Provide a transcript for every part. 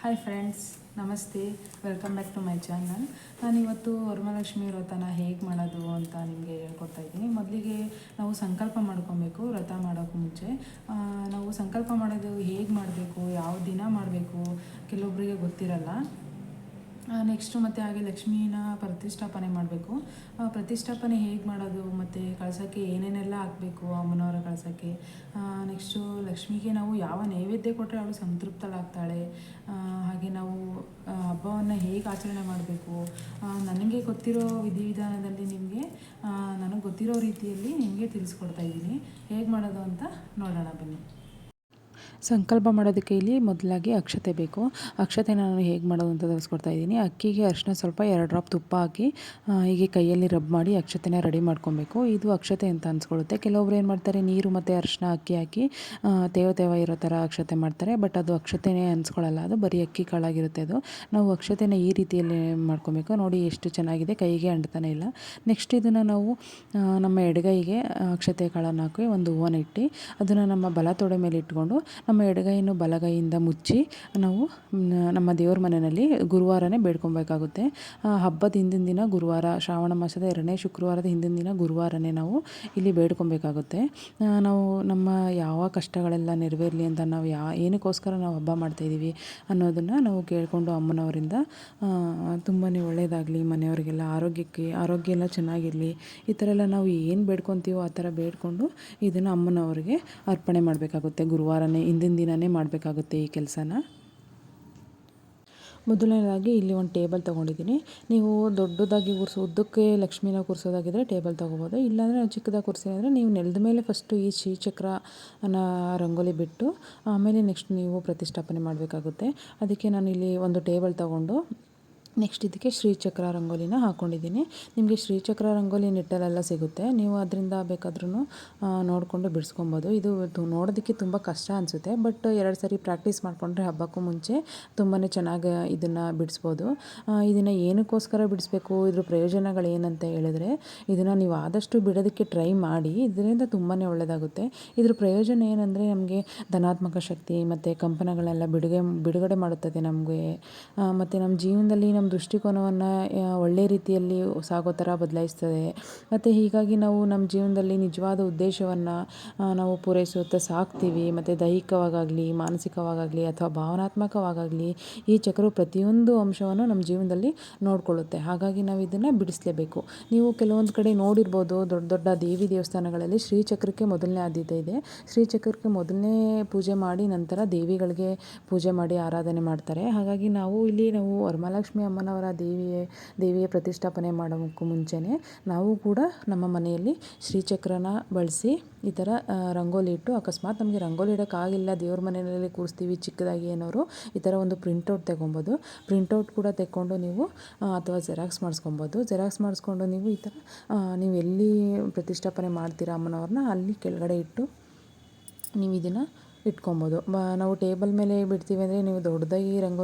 Hi friends, ನಮಸ್ತೆ. Welcome back to my channel. ನಾನಿವತ್ತು ವರಮಹಾಲಕ್ಷ್ಮಿ ವ್ರತನ ಹೇಗೆ ಮಾಡೋದು ಅಂತ ನಿಮಗೆ ಹೇಳ್ಕೊಡ್ತಾ ಇದ್ದೀನಿ. ಮೊದಲಿಗೆ ನಾವು ಸಂಕಲ್ಪ ಮಾಡ್ಕೊಬೇಕು. ವ್ರತ ಮಾಡೋಕ್ಕೂ ಮುಂಚೆ ನಾವು ಸಂಕಲ್ಪ ಮಾಡೋದು ಹೇಗೆ ಮಾಡಬೇಕು, ಯಾವ ದಿನ ಮಾಡಬೇಕು, ಕೆಲವೊಬ್ಬರಿಗೆ ಗೊತ್ತಿರಲ್ಲ. ನೆಕ್ಸ್ಟು ಮತ್ತು ಹಾಗೆ ಲಕ್ಷ್ಮೀನ ಪ್ರತಿಷ್ಠಾಪನೆ ಮಾಡಬೇಕು. ಪ್ರತಿಷ್ಠಾಪನೆ ಹೇಗೆ ಮಾಡೋದು ಮತ್ತು ಕಳಸಕ್ಕೆ ಏನೇನೆಲ್ಲ ಹಾಕಬೇಕು ಅಮ್ಮನವರ ಕಳಸಕ್ಕೆ. ನೆಕ್ಸ್ಟು ಲಕ್ಷ್ಮಿಗೆ ನಾವು ಯಾವ ನೈವೇದ್ಯ ಕೊಟ್ಟರೆ ಅವಳು ಸಂತೃಪ್ತಳಾಗ್ತಾಳೆ. ಹಾಗೆ ನಾವು ಹಬ್ಬವನ್ನು ಹೇಗೆ ಆಚರಣೆ ಮಾಡಬೇಕು, ನನಗೆ ಗೊತ್ತಿರೋ ವಿಧಿವಿಧಾನದಲ್ಲಿ ನಿಮಗೆ ನನಗೆ ಗೊತ್ತಿರೋ ರೀತಿಯಲ್ಲಿ ನಿಮಗೆ ತಿಳಿಸ್ಕೊಡ್ತಾ ಇದ್ದೀನಿ. ಹೇಗೆ ಮಾಡೋದು ಅಂತ ನೋಡೋಣ ಬನ್ನಿ. ಸಂಕಲ್ಪ ಮಾಡೋದಕ್ಕೆ ಇಲ್ಲಿ ಮೊದಲಾಗಿ ಅಕ್ಷತೆ ಬೇಕು. ಅಕ್ಷತೆ ನಾನು ಹೇಗೆ ಮಾಡೋದು ಅಂತ ತಿಳಿಸ್ಕೊಡ್ತಾ ಇದ್ದೀನಿ. ಅಕ್ಕಿಗೆ ಅರಿಶಿನ ಸ್ವಲ್ಪ 2 ಡ್ರಾಪ್ ತುಪ್ಪ ಹಾಕಿ ಹೀಗೆ ಕೈಯಲ್ಲಿ ರಬ್ ಮಾಡಿ ಅಕ್ಷತೆನ ರೆಡಿ ಮಾಡ್ಕೊಬೇಕು. ಇದು ಅಕ್ಷತೆ ಅಂತ ಅನ್ಸ್ಕೊಳ್ಳುತ್ತೆ. ಕೆಲವೊಬ್ರು ಏನು ಮಾಡ್ತಾರೆ, ನೀರು ಮತ್ತು ಅರಿಶಿನ ಅಕ್ಕಿ ಹಾಕಿ ತೇವ ಇರೋ ಥರ ಅಕ್ಷತೆ ಮಾಡ್ತಾರೆ. ಬಟ್ ಅದು ಅಕ್ಷತೆನೇ ಅನ್ಸ್ಕೊಳ್ಳಲ್ಲ, ಅದು ಬರೀ ಅಕ್ಕಿ ಕಾಳಾಗಿರುತ್ತೆ. ಅದು ನಾವು ಅಕ್ಷತೆನ ಈ ರೀತಿಯಲ್ಲಿ ಮಾಡ್ಕೊಬೇಕು. ನೋಡಿ ಎಷ್ಟು ಚೆನ್ನಾಗಿದೆ, ಕೈಗೆ ಅಂಟ್ತಾನೆ ಇಲ್ಲ. ನೆಕ್ಸ್ಟ್ ಇದನ್ನು ನಾವು ನಮ್ಮ ಎಡಗೈಗೆ ಅಕ್ಷತೆ ಕಾಳನ್ನು ಹಾಕಿ ಒಂದು ಹೂವನ್ನ ಇಟ್ಟು ಅದನ್ನು ನಮ್ಮ ಬಲ ತೊಡೆ ಮೇಲೆ ಇಟ್ಕೊಂಡು ನಮ್ಮ ಎಡಗೈಯನ್ನು ಬಲಗೈಯಿಂದ ಮುಚ್ಚಿ ನಾವು ನಮ್ಮ ದೇವ್ರ ಮನೆಯಲ್ಲಿ ಗುರುವಾರನೇ ಬೇಡ್ಕೊಬೇಕಾಗುತ್ತೆ. ಹಬ್ಬದ ಹಿಂದಿನ ದಿನ ಗುರುವಾರ, ಶ್ರಾವಣ ಮಾಸದ 2ನೇ ಶುಕ್ರವಾರದ ಹಿಂದಿನ ದಿನ ಗುರುವಾರನೇ ನಾವು ಇಲ್ಲಿ ಬೇಡ್ಕೊಬೇಕಾಗುತ್ತೆ. ನಾವು ನಮ್ಮ ಯಾವ ಕಷ್ಟಗಳೆಲ್ಲ ನೆರವೇರಲಿ ಅಂತ ನಾವು ಏನಕ್ಕೋಸ್ಕರ ನಾವು ಹಬ್ಬ ಮಾಡ್ತಾಯಿದ್ದೀವಿ ಅನ್ನೋದನ್ನು ನಾವು ಕೇಳಿಕೊಂಡು ಅಮ್ಮನವರಿಂದ ತುಂಬಾ ಒಳ್ಳೆಯದಾಗಲಿ, ಮನೆಯವರಿಗೆಲ್ಲ ಆರೋಗ್ಯ ಎಲ್ಲ ಚೆನ್ನಾಗಿರಲಿ, ಈ ಥರ ಎಲ್ಲ ನಾವು ಏನು ಬೇಡ್ಕೊತೀವೋ ಆ ಥರ ಬೇಡ್ಕೊಂಡು ಇದನ್ನು ಅಮ್ಮನವ್ರಿಗೆ ಅರ್ಪಣೆ ಮಾಡಬೇಕಾಗುತ್ತೆ. ಗುರುವಾರನೇ ಹಿಂದಿನ ದಿನವೇ ಮಾಡಬೇಕಾಗುತ್ತೆ ಈ ಕೆಲಸನ. ಮೊದಲನೇದಾಗಿ ಇಲ್ಲಿ ಒಂದು ಟೇಬಲ್ ತೊಗೊಂಡಿದ್ದೀನಿ. ನೀವು ದೊಡ್ಡದಾಗಿ ಉದ್ದಕ್ಕೆ ಲಕ್ಷ್ಮೀನ ಕೂರಿಸೋದಾಗಿದ್ದರೆ ಟೇಬಲ್ ತೊಗೋಬೋದು. ಇಲ್ಲಾಂದರೆ ನಾವು ಚಿಕ್ಕದಾಗಿ ಕೂರಿಸಿದ್ರೆ ನೀವು ನೆಲದ ಮೇಲೆ ಫಸ್ಟು ಈ ಶ್ರೀಚಕ್ರನ ರಂಗೋಲಿ ಬಿಟ್ಟು ಆಮೇಲೆ ನೆಕ್ಸ್ಟ್ ನೀವು ಪ್ರತಿಷ್ಠಾಪನೆ ಮಾಡಬೇಕಾಗುತ್ತೆ. ಅದಕ್ಕೆ ನಾನು ಇಲ್ಲಿ ಒಂದು ಟೇಬಲ್ ತೊಗೊಂಡು ನೆಕ್ಸ್ಟ್ ಇದಕ್ಕೆ ಶ್ರೀಚಕ್ರ ರಂಗೋಲಿನ ಹಾಕ್ಕೊಂಡಿದ್ದೀನಿ. ನಿಮಗೆ ಶ್ರೀಚಕ್ರ ರಂಗೋಲಿ ನೆಟ್ಟಲ್ಲೆಲ್ಲ ಸಿಗುತ್ತೆ, ನೀವು ಅದರಿಂದ ಬೇಕಾದ್ರೂ ನೋಡಿಕೊಂಡು ಬಿಡಿಸ್ಕೊಬೋದು. ಇದು ನೋಡೋದಕ್ಕೆ ತುಂಬ ಕಷ್ಟ ಅನಿಸುತ್ತೆ, ಬಟ್ 2 ಸರಿ ಪ್ರಾಕ್ಟೀಸ್ ಮಾಡಿಕೊಂಡ್ರೆ ಹಬ್ಬಕ್ಕೂ ಮುಂಚೆ ತುಂಬಾ ಚೆನ್ನಾಗಿ ಇದನ್ನು ಬಿಡಿಸ್ಬೋದು. ಇದನ್ನು ಏನಕ್ಕೋಸ್ಕರ ಬಿಡಿಸ್ಬೇಕು, ಇದ್ರ ಪ್ರಯೋಜನಗಳು ಏನಂತ ಹೇಳಿದ್ರೆ, ಇದನ್ನು ನೀವು ಆದಷ್ಟು ಬಿಡೋದಕ್ಕೆ ಟ್ರೈ ಮಾಡಿ, ಇದರಿಂದ ತುಂಬಾ ಒಳ್ಳೆಯದಾಗುತ್ತೆ. ಇದ್ರ ಪ್ರಯೋಜನ ಏನಂದರೆ ನಮಗೆ ಧನಾತ್ಮಕ ಶಕ್ತಿ ಮತ್ತು ಕಂಪನಗಳೆಲ್ಲ ಬಿಡುಗಡೆ ಮಾಡುತ್ತದೆ ನಮಗೆ. ಮತ್ತು ನಮ್ಮ ಜೀವನದಲ್ಲಿ ನಮ್ಮ ದೃಷ್ಟಿಕೋನವನ್ನು ಒಳ್ಳೆಯ ರೀತಿಯಲ್ಲಿ ಸಾಗೋ ಥರ ಬದಲಾಯಿಸ್ತದೆ. ಮತ್ತು ಹೀಗಾಗಿ ನಾವು ನಮ್ಮ ಜೀವನದಲ್ಲಿ ನಿಜವಾದ ಉದ್ದೇಶವನ್ನು ನಾವು ಪೂರೈಸುತ್ತಾ ಸಾಕ್ತೀವಿ. ಮತ್ತು ದೈಹಿಕವಾಗಲಿ, ಮಾನಸಿಕವಾಗಲಿ ಅಥವಾ ಭಾವನಾತ್ಮಕವಾಗಲಿ ಈ ಚಕ್ರವು ಪ್ರತಿಯೊಂದು ಅಂಶವನ್ನು ನಮ್ಮ ಜೀವನದಲ್ಲಿ ನೋಡಿಕೊಳ್ಳುತ್ತೆ. ಹಾಗಾಗಿ ನಾವು ಇದನ್ನು ಬಿಡಿಸಲೇಬೇಕು. ನೀವು ಕೆಲವೊಂದು ಕಡೆ ನೋಡಿರ್ಬೋದು, ದೊಡ್ಡ ದೊಡ್ಡ ದೇವಿ ದೇವಸ್ಥಾನಗಳಲ್ಲಿ ಶ್ರೀಚಕ್ರಕ್ಕೆ ಮೊದಲನೇ ಆದ್ಯತೆ ಇದೆ. ಶ್ರೀಚಕ್ರಕ್ಕೆ ಮೊದಲನೇ ಪೂಜೆ ಮಾಡಿ ನಂತರ ದೇವಿಗಳಿಗೆ ಪೂಜೆ ಮಾಡಿ ಆರಾಧನೆ ಮಾಡ್ತಾರೆ. ಹಾಗಾಗಿ ನಾವು ವರಮಹಾಲಕ್ಷ್ಮಿ ಅಮ್ಮನವರ ದೇವಿಯ ಪ್ರತಿಷ್ಠಾಪನೆ ಮಾಡೋಕ್ಕೂ ಮುಂಚೆನೇ ನಾವು ಕೂಡ ನಮ್ಮ ಮನೆಯಲ್ಲಿ ಶ್ರೀಚಕ್ರನ ಬಳಸಿ ಈ ಥರ ರಂಗೋಲಿ ಇಟ್ಟು, ಅಕಸ್ಮಾತ್ ನಮಗೆ ರಂಗೋಲಿ ಇಡೋಕ್ಕಾಗಿಲ್ಲ, ದೇವ್ರ ಮನೆಯಲ್ಲಿ ಕೂರಿಸ್ತೀವಿ ಚಿಕ್ಕದಾಗಿ ಅನ್ನೋರು ಈ ಥರ ಒಂದು ಪ್ರಿಂಟೌಟ್ ತೊಗೊಬೋದು. ಪ್ರಿಂಟೌಟ್ ಕೂಡ ತೆಕ್ಕೊಂಡು ನೀವು ಅಥವಾ ಜೆರಾಕ್ಸ್ ಮಾಡಿಸ್ಕೊಬೋದು. ಜೆರಾಕ್ಸ್ ಮಾಡಿಸ್ಕೊಂಡು ನೀವು ಈ ಥರ ನೀವು ಎಲ್ಲಿ ಪ್ರತಿಷ್ಠಾಪನೆ ಮಾಡ್ತೀರಾ ಅಮ್ಮನವ್ರನ್ನ ಅಲ್ಲಿ ಕೆಳಗಡೆ ಇಟ್ಟು ನೀವು ಇದನ್ನು ಇಟ್ಕೊಬೋದು. ನಾವು ಟೇಬಲ್ ಮೇಲೆ ಬಿಡ್ತೀವಿ ಅಂದರೆ, ನೀವು ದೊಡ್ಡದಾಗಿ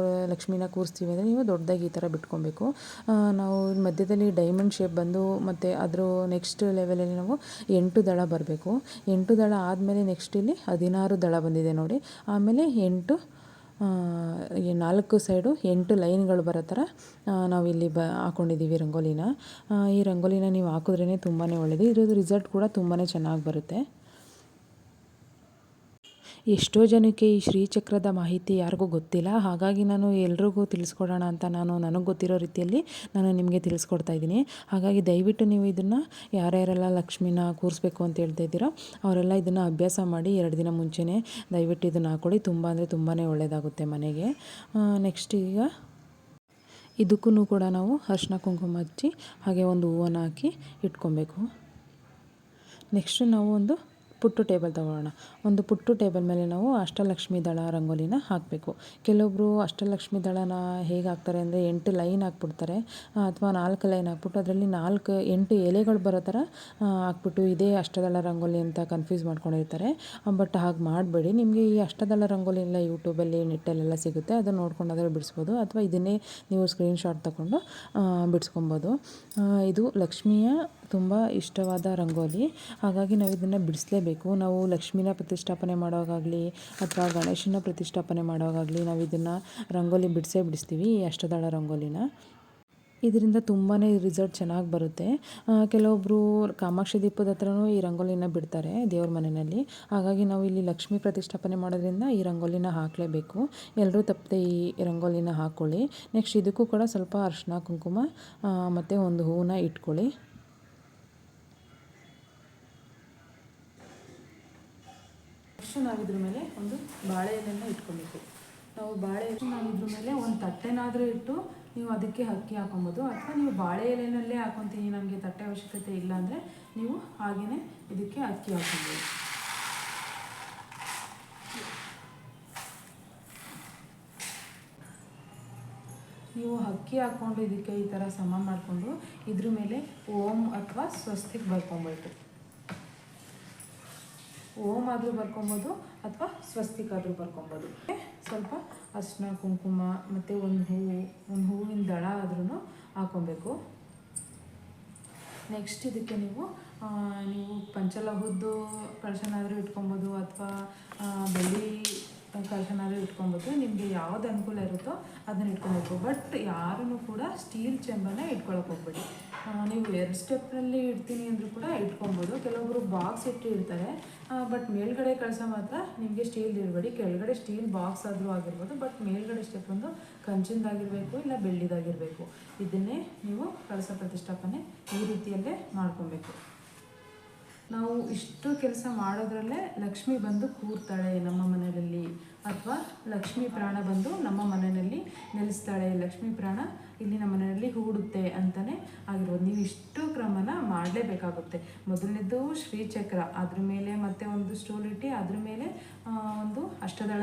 ಲಕ್ಷ್ಮೀನ ಕೂರಿಸ್ತೀವಿ ಅಂದರೆ ನೀವು ದೊಡ್ಡದಾಗಿ ಈ ಥರ ಬಿಟ್ಕೊಬೇಕು. ನಾವು ಮಧ್ಯದಲ್ಲಿ ಡೈಮಂಡ್ ಶೇಪ್ ಬಂದು ಮತ್ತು ಅದ್ರ ನೆಕ್ಸ್ಟ್ ಲೆವೆಲಲ್ಲಿ ನಾವು 8 ದಳ ಬರಬೇಕು. 8 ದಳ ಆದಮೇಲೆ ನೆಕ್ಸ್ಟ್ ಇಲ್ಲಿ 16 ದಳ ಬಂದಿದೆ ನೋಡಿ. ಆಮೇಲೆ 4 ಸೈಡು 8 ಲೈನ್ಗಳು ಬರೋ ಥರ ನಾವಿಲ್ಲಿ ಹಾಕ್ಕೊಂಡಿದ್ದೀವಿ ರಂಗೋಲಿನ. ಈ ರಂಗೋಲಿನ ನೀವು ಹಾಕಿದ್ರೇ ತುಂಬಾ ಒಳ್ಳೆಯದು. ಇದ್ರದ್ದು ರಿಸಲ್ಟ್ ಕೂಡ ತುಂಬಾ ಚೆನ್ನಾಗಿ ಬರುತ್ತೆ. ಎಷ್ಟೋ ಜನಕ್ಕೆ ಈ ಶ್ರೀಚಕ್ರದ ಮಾಹಿತಿ ಯಾರಿಗೂ ಗೊತ್ತಿಲ್ಲ. ಹಾಗಾಗಿ ನಾನು ಎಲ್ರಿಗೂ ತಿಳಿಸ್ಕೊಡೋಣ ಅಂತ ನನಗೆ ಗೊತ್ತಿರೋ ರೀತಿಯಲ್ಲಿ ನಾನು ನಿಮಗೆ ತಿಳಿಸ್ಕೊಡ್ತಾ ಇದ್ದೀನಿ. ಹಾಗಾಗಿ ದಯವಿಟ್ಟು ನೀವು ಇದನ್ನು ಯಾರ್ಯಾರೆಲ್ಲ ಲಕ್ಷ್ಮಿನ ಕೂರಿಸ್ಬೇಕು ಅಂತ ಹೇಳ್ತಾ ಇದ್ದೀರೋ ಅವರೆಲ್ಲ ಇದನ್ನು ಅಭ್ಯಾಸ ಮಾಡಿ 2 ದಿನ ಮುಂಚೆನೇ ದಯವಿಟ್ಟು ಇದನ್ನು ಹಾಕ್ಕೊಳ್ಳಿ. ತುಂಬ ಅಂದರೆ ತುಂಬಾ ಒಳ್ಳೆಯದಾಗುತ್ತೆ ಮನೆಗೆ. ನೆಕ್ಸ್ಟ್ ಈಗ ಇದಕ್ಕೂ ಕೂಡ ನಾವು ಅರಿಶಿನ ಕುಂಕುಮ ಹಚ್ಚಿ ಹಾಗೆ ಒಂದು ಹೂವನ್ನು ಹಾಕಿ ಇಟ್ಕೊಬೇಕು. ನೆಕ್ಸ್ಟ್ ನಾವು ಒಂದು ಪುಟ್ಟು ಟೇಬಲ್ ತೊಗೊಳ್ಳೋಣ. ಒಂದು ಪುಟ್ಟು ಟೇಬಲ್ ಮೇಲೆ ನಾವು ಅಷ್ಟಲಕ್ಷ್ಮಿ ದಳ ರಂಗೋಲಿನ ಹಾಕಬೇಕು. ಕೆಲವೊಬ್ಬರು ಅಷ್ಟಲಕ್ಷ್ಮಿ ದಳನ ಹೇಗೆ ಹಾಕ್ತಾರೆ ಅಂದರೆ 8 ಲೈನ್ ಹಾಕ್ಬಿಡ್ತಾರೆ, ಅಥವಾ 4 ಲೈನ್ ಹಾಕ್ಬಿಟ್ಟು ಅದರಲ್ಲಿ 8 ಎಲೆಗಳು ಬರೋ ಥರ ಹಾಕ್ಬಿಟ್ಟು ಇದೇ ಅಷ್ಟದಳ ರಂಗೋಲಿ ಅಂತ ಕನ್ಫ್ಯೂಸ್ ಮಾಡ್ಕೊಂಡಿರ್ತಾರೆ. ಬಟ್ ಹಾಗೆ ಮಾಡಬೇಡಿ. ನಿಮಗೆ ಈ ಅಷ್ಟದಳ ರಂಗೋಲಿ ಎಲ್ಲ ಯೂಟ್ಯೂಬಲ್ಲಿ ನೆಟ್ಟಲ್ಲೆಲ್ಲ ಸಿಗುತ್ತೆ, ಅದನ್ನು ನೋಡ್ಕೊಂಡು ಅದರಲ್ಲಿ ಬಿಡಿಸ್ಬೋದು, ಅಥವಾ ಇದನ್ನೇ ನೀವು ಸ್ಕ್ರೀನ್ಶಾಟ್ ತೊಗೊಂಡು ಬಿಡಿಸ್ಕೊಬೋದು. ಇದು ಲಕ್ಷ್ಮಿಯ ತುಂಬ ಇಷ್ಟವಾದ ರಂಗೋಲಿ. ಹಾಗಾಗಿ ನಾವು ಇದನ್ನು ಬಿಡಿಸಲೇಬೇಕು. ನಾವು ಲಕ್ಷ್ಮೀನ ಪ್ರತಿಷ್ಠಾಪನೆ ಮಾಡೋವಾಗಲಿ ಅಥವಾ ಗಣೇಶನ ಪ್ರತಿಷ್ಠಾಪನೆ ಮಾಡೋವಾಗಲಿ ನಾವು ಇದನ್ನು ರಂಗೋಲಿ ಬಿಡಿಸ್ತೀವಿ, ಈ ಅಷ್ಟದಳ ರಂಗೋಲಿನ. ಇದರಿಂದ ತುಂಬಾ ರಿಸಲ್ಟ್ ಚೆನ್ನಾಗಿ ಬರುತ್ತೆ. ಕೆಲವೊಬ್ಬರು ಕಾಮಾಕ್ಷಿ ದೀಪದ ಹತ್ರನೂ ಈ ರಂಗೋಲಿನ ಬಿಡ್ತಾರೆ ದೇವ್ರ ಮನೆಯಲ್ಲಿ. ಹಾಗಾಗಿ ನಾವು ಇಲ್ಲಿ ಲಕ್ಷ್ಮೀ ಪ್ರತಿಷ್ಠಾಪನೆ ಮಾಡೋದ್ರಿಂದ ಈ ರಂಗೋಲಿನ ಹಾಕಲೇಬೇಕು. ಎಲ್ಲರೂ ತಪ್ಪದೆ ಈ ರಂಗೋಲಿನ ಹಾಕ್ಕೊಳ್ಳಿ. ನೆಕ್ಸ್ಟ್ ಇದಕ್ಕೂ ಕೂಡ ಸ್ವಲ್ಪ ಅರಿಶಿನ ಕುಂಕುಮ ಮತ್ತು ಒಂದು ಹೂವನ್ನ ಇಟ್ಕೊಳ್ಳಿ. ನೆಕ್ಸ್ಟ್ ನಾವು ಇದ್ರ ಮೇಲೆ ಒಂದು ಬಾಳೆ ಎಲೆಯನ್ನು ಇಟ್ಕೊಬೇಕು. ನಾವು ಇದ್ರ ಮೇಲೆ ಒಂದು ತಟ್ಟೆನಾದರೂ ಇಟ್ಟು ನೀವು ಅದಕ್ಕೆ ಅಕ್ಕಿ ಹಾಕೊಬೋದು, ಅಥವಾ ನೀವು ಬಾಳೆ ಎಲೆನಲ್ಲೇ ಹಾಕೊತೀನಿ ನಮಗೆ ತಟ್ಟೆ ಅವಶ್ಯಕತೆ ಇಲ್ಲ ಅಂದರೆ ನೀವು ಹಾಗೆಯೇ ಇದಕ್ಕೆ ಅಕ್ಕಿ ಹಾಕೊಬೋದು. ನೀವು ಅಕ್ಕಿ ಹಾಕ್ಕೊಂಡು ಇದಕ್ಕೆ ಈ ಥರ ಸಮ ಮಾಡಿಕೊಂಡು ಇದ್ರ ಮೇಲೆ ಓಂ ಅಥವಾ ಸ್ವಸ್ತಿಕ್ ಬರ್ಕೊಬೇಕು. ಓಂ ಆದರೂ ಬರ್ಕೊಬೋದು ಅಥವಾ ಸ್ವಸ್ತಿಕ್ ಆದರೂ ಬರ್ಕೊಬೋದು. ಸ್ವಲ್ಪ ಅರಿಶಿನ ಕುಂಕುಮ ಮತ್ತು ಒಂದು ಹೂವಿನ ದಳ ಆದ್ರೂ ಹಾಕ್ಕೊಬೇಕು. ನೆಕ್ಸ್ಟ್ ಇದಕ್ಕೆ ನೀವು ಪಂಚಲೋಹದ್ದು ಕಳಶನಾದರೂ ಇಟ್ಕೊಬೋದು ಅಥವಾ ಬೆಳ್ಳಿ ಕಳಶನಾದರೂ ಇಟ್ಕೊಬೋದು. ನಿಮಗೆ ಯಾವ್ದು ಅನುಕೂಲ ಇರುತ್ತೋ ಅದನ್ನು ಇಟ್ಕೊಬೇಕು. ಬಟ್ ಯಾರೂ ಕೂಡ ಸ್ಟೀಲ್ ಚೆಂಬನ್ನು ಇಟ್ಕೊಳಕ್ಕೆ ಹೋಗ್ಬೇಡಿ. ನೀವು 2 ಸ್ಟೆಪ್ನಲ್ಲಿ ಇಡ್ತೀನಿ ಅಂದರೂ ಕೂಡ ಇಟ್ಕೊಬೋದು. ಕೆಲವೊಬ್ಬರು ಬಾಕ್ಸ್ ಇಟ್ಟು ಇಡ್ತಾರೆ. ಬಟ್ ಮೇಲ್ಗಡೆ ಕಳಶ ಮಾತ್ರ ನಿಮಗೆ ಸ್ಟೀಲ್ ಇರಬೇಡಿ. ಕೆಳಗಡೆ ಸ್ಟೀಲ್ ಬಾಕ್ಸ್ ಆದರೂ ಆಗಿರ್ಬೋದು, ಬಟ್ ಮೇಲ್ಗಡೆ ಸ್ಟೆಪ್ ಒಂದು ಕಂಚಿಂದಾಗಿರಬೇಕು ಇಲ್ಲ ಬೆಳ್ಳಿದಾಗಿರಬೇಕು. ಇದನ್ನೇ ನೀವು ಕಳಶ ಪ್ರತಿಷ್ಠಾಪನೆ ಈ ರೀತಿಯಲ್ಲೇ ಮಾಡ್ಕೊಬೇಕು. ನಾವು ಇಷ್ಟು ಕೆಲಸ ಮಾಡೋದ್ರಲ್ಲೇ ಲಕ್ಷ್ಮಿ ಬಂದು ಕೂರ್ತಾಳೆ ನಮ್ಮ ಮನೆಯಲ್ಲಿ, ಅಥವಾ ಲಕ್ಷ್ಮೀ ಪ್ರಾಣ ಬಂದು ನಮ್ಮ ಮನೆಯಲ್ಲಿ ನೆಲೆಸ್ತಾಳೆ, ಲಕ್ಷ್ಮೀ ಪ್ರಾಣ ಇಲ್ಲಿ ನಮ್ಮ ಮನೆಯಲ್ಲಿ ಹೂಡುತ್ತೆ ಅಂತಲೇ ಆಗಿರ್ಬೋದು. ನೀವು ಇಷ್ಟು ಕ್ರಮನ ಮಾಡಲೇಬೇಕಾಗುತ್ತೆ. ಮೊದಲನೇದು ಶ್ರೀಚಕ್ರ, ಅದ್ರ ಮೇಲೆ ಮತ್ತೆ ಒಂದು ಸ್ಟೂಲ್ ಇಟ್ಟು ಅದ್ರ ಮೇಲೆ ಒಂದು ಅಷ್ಟದಳ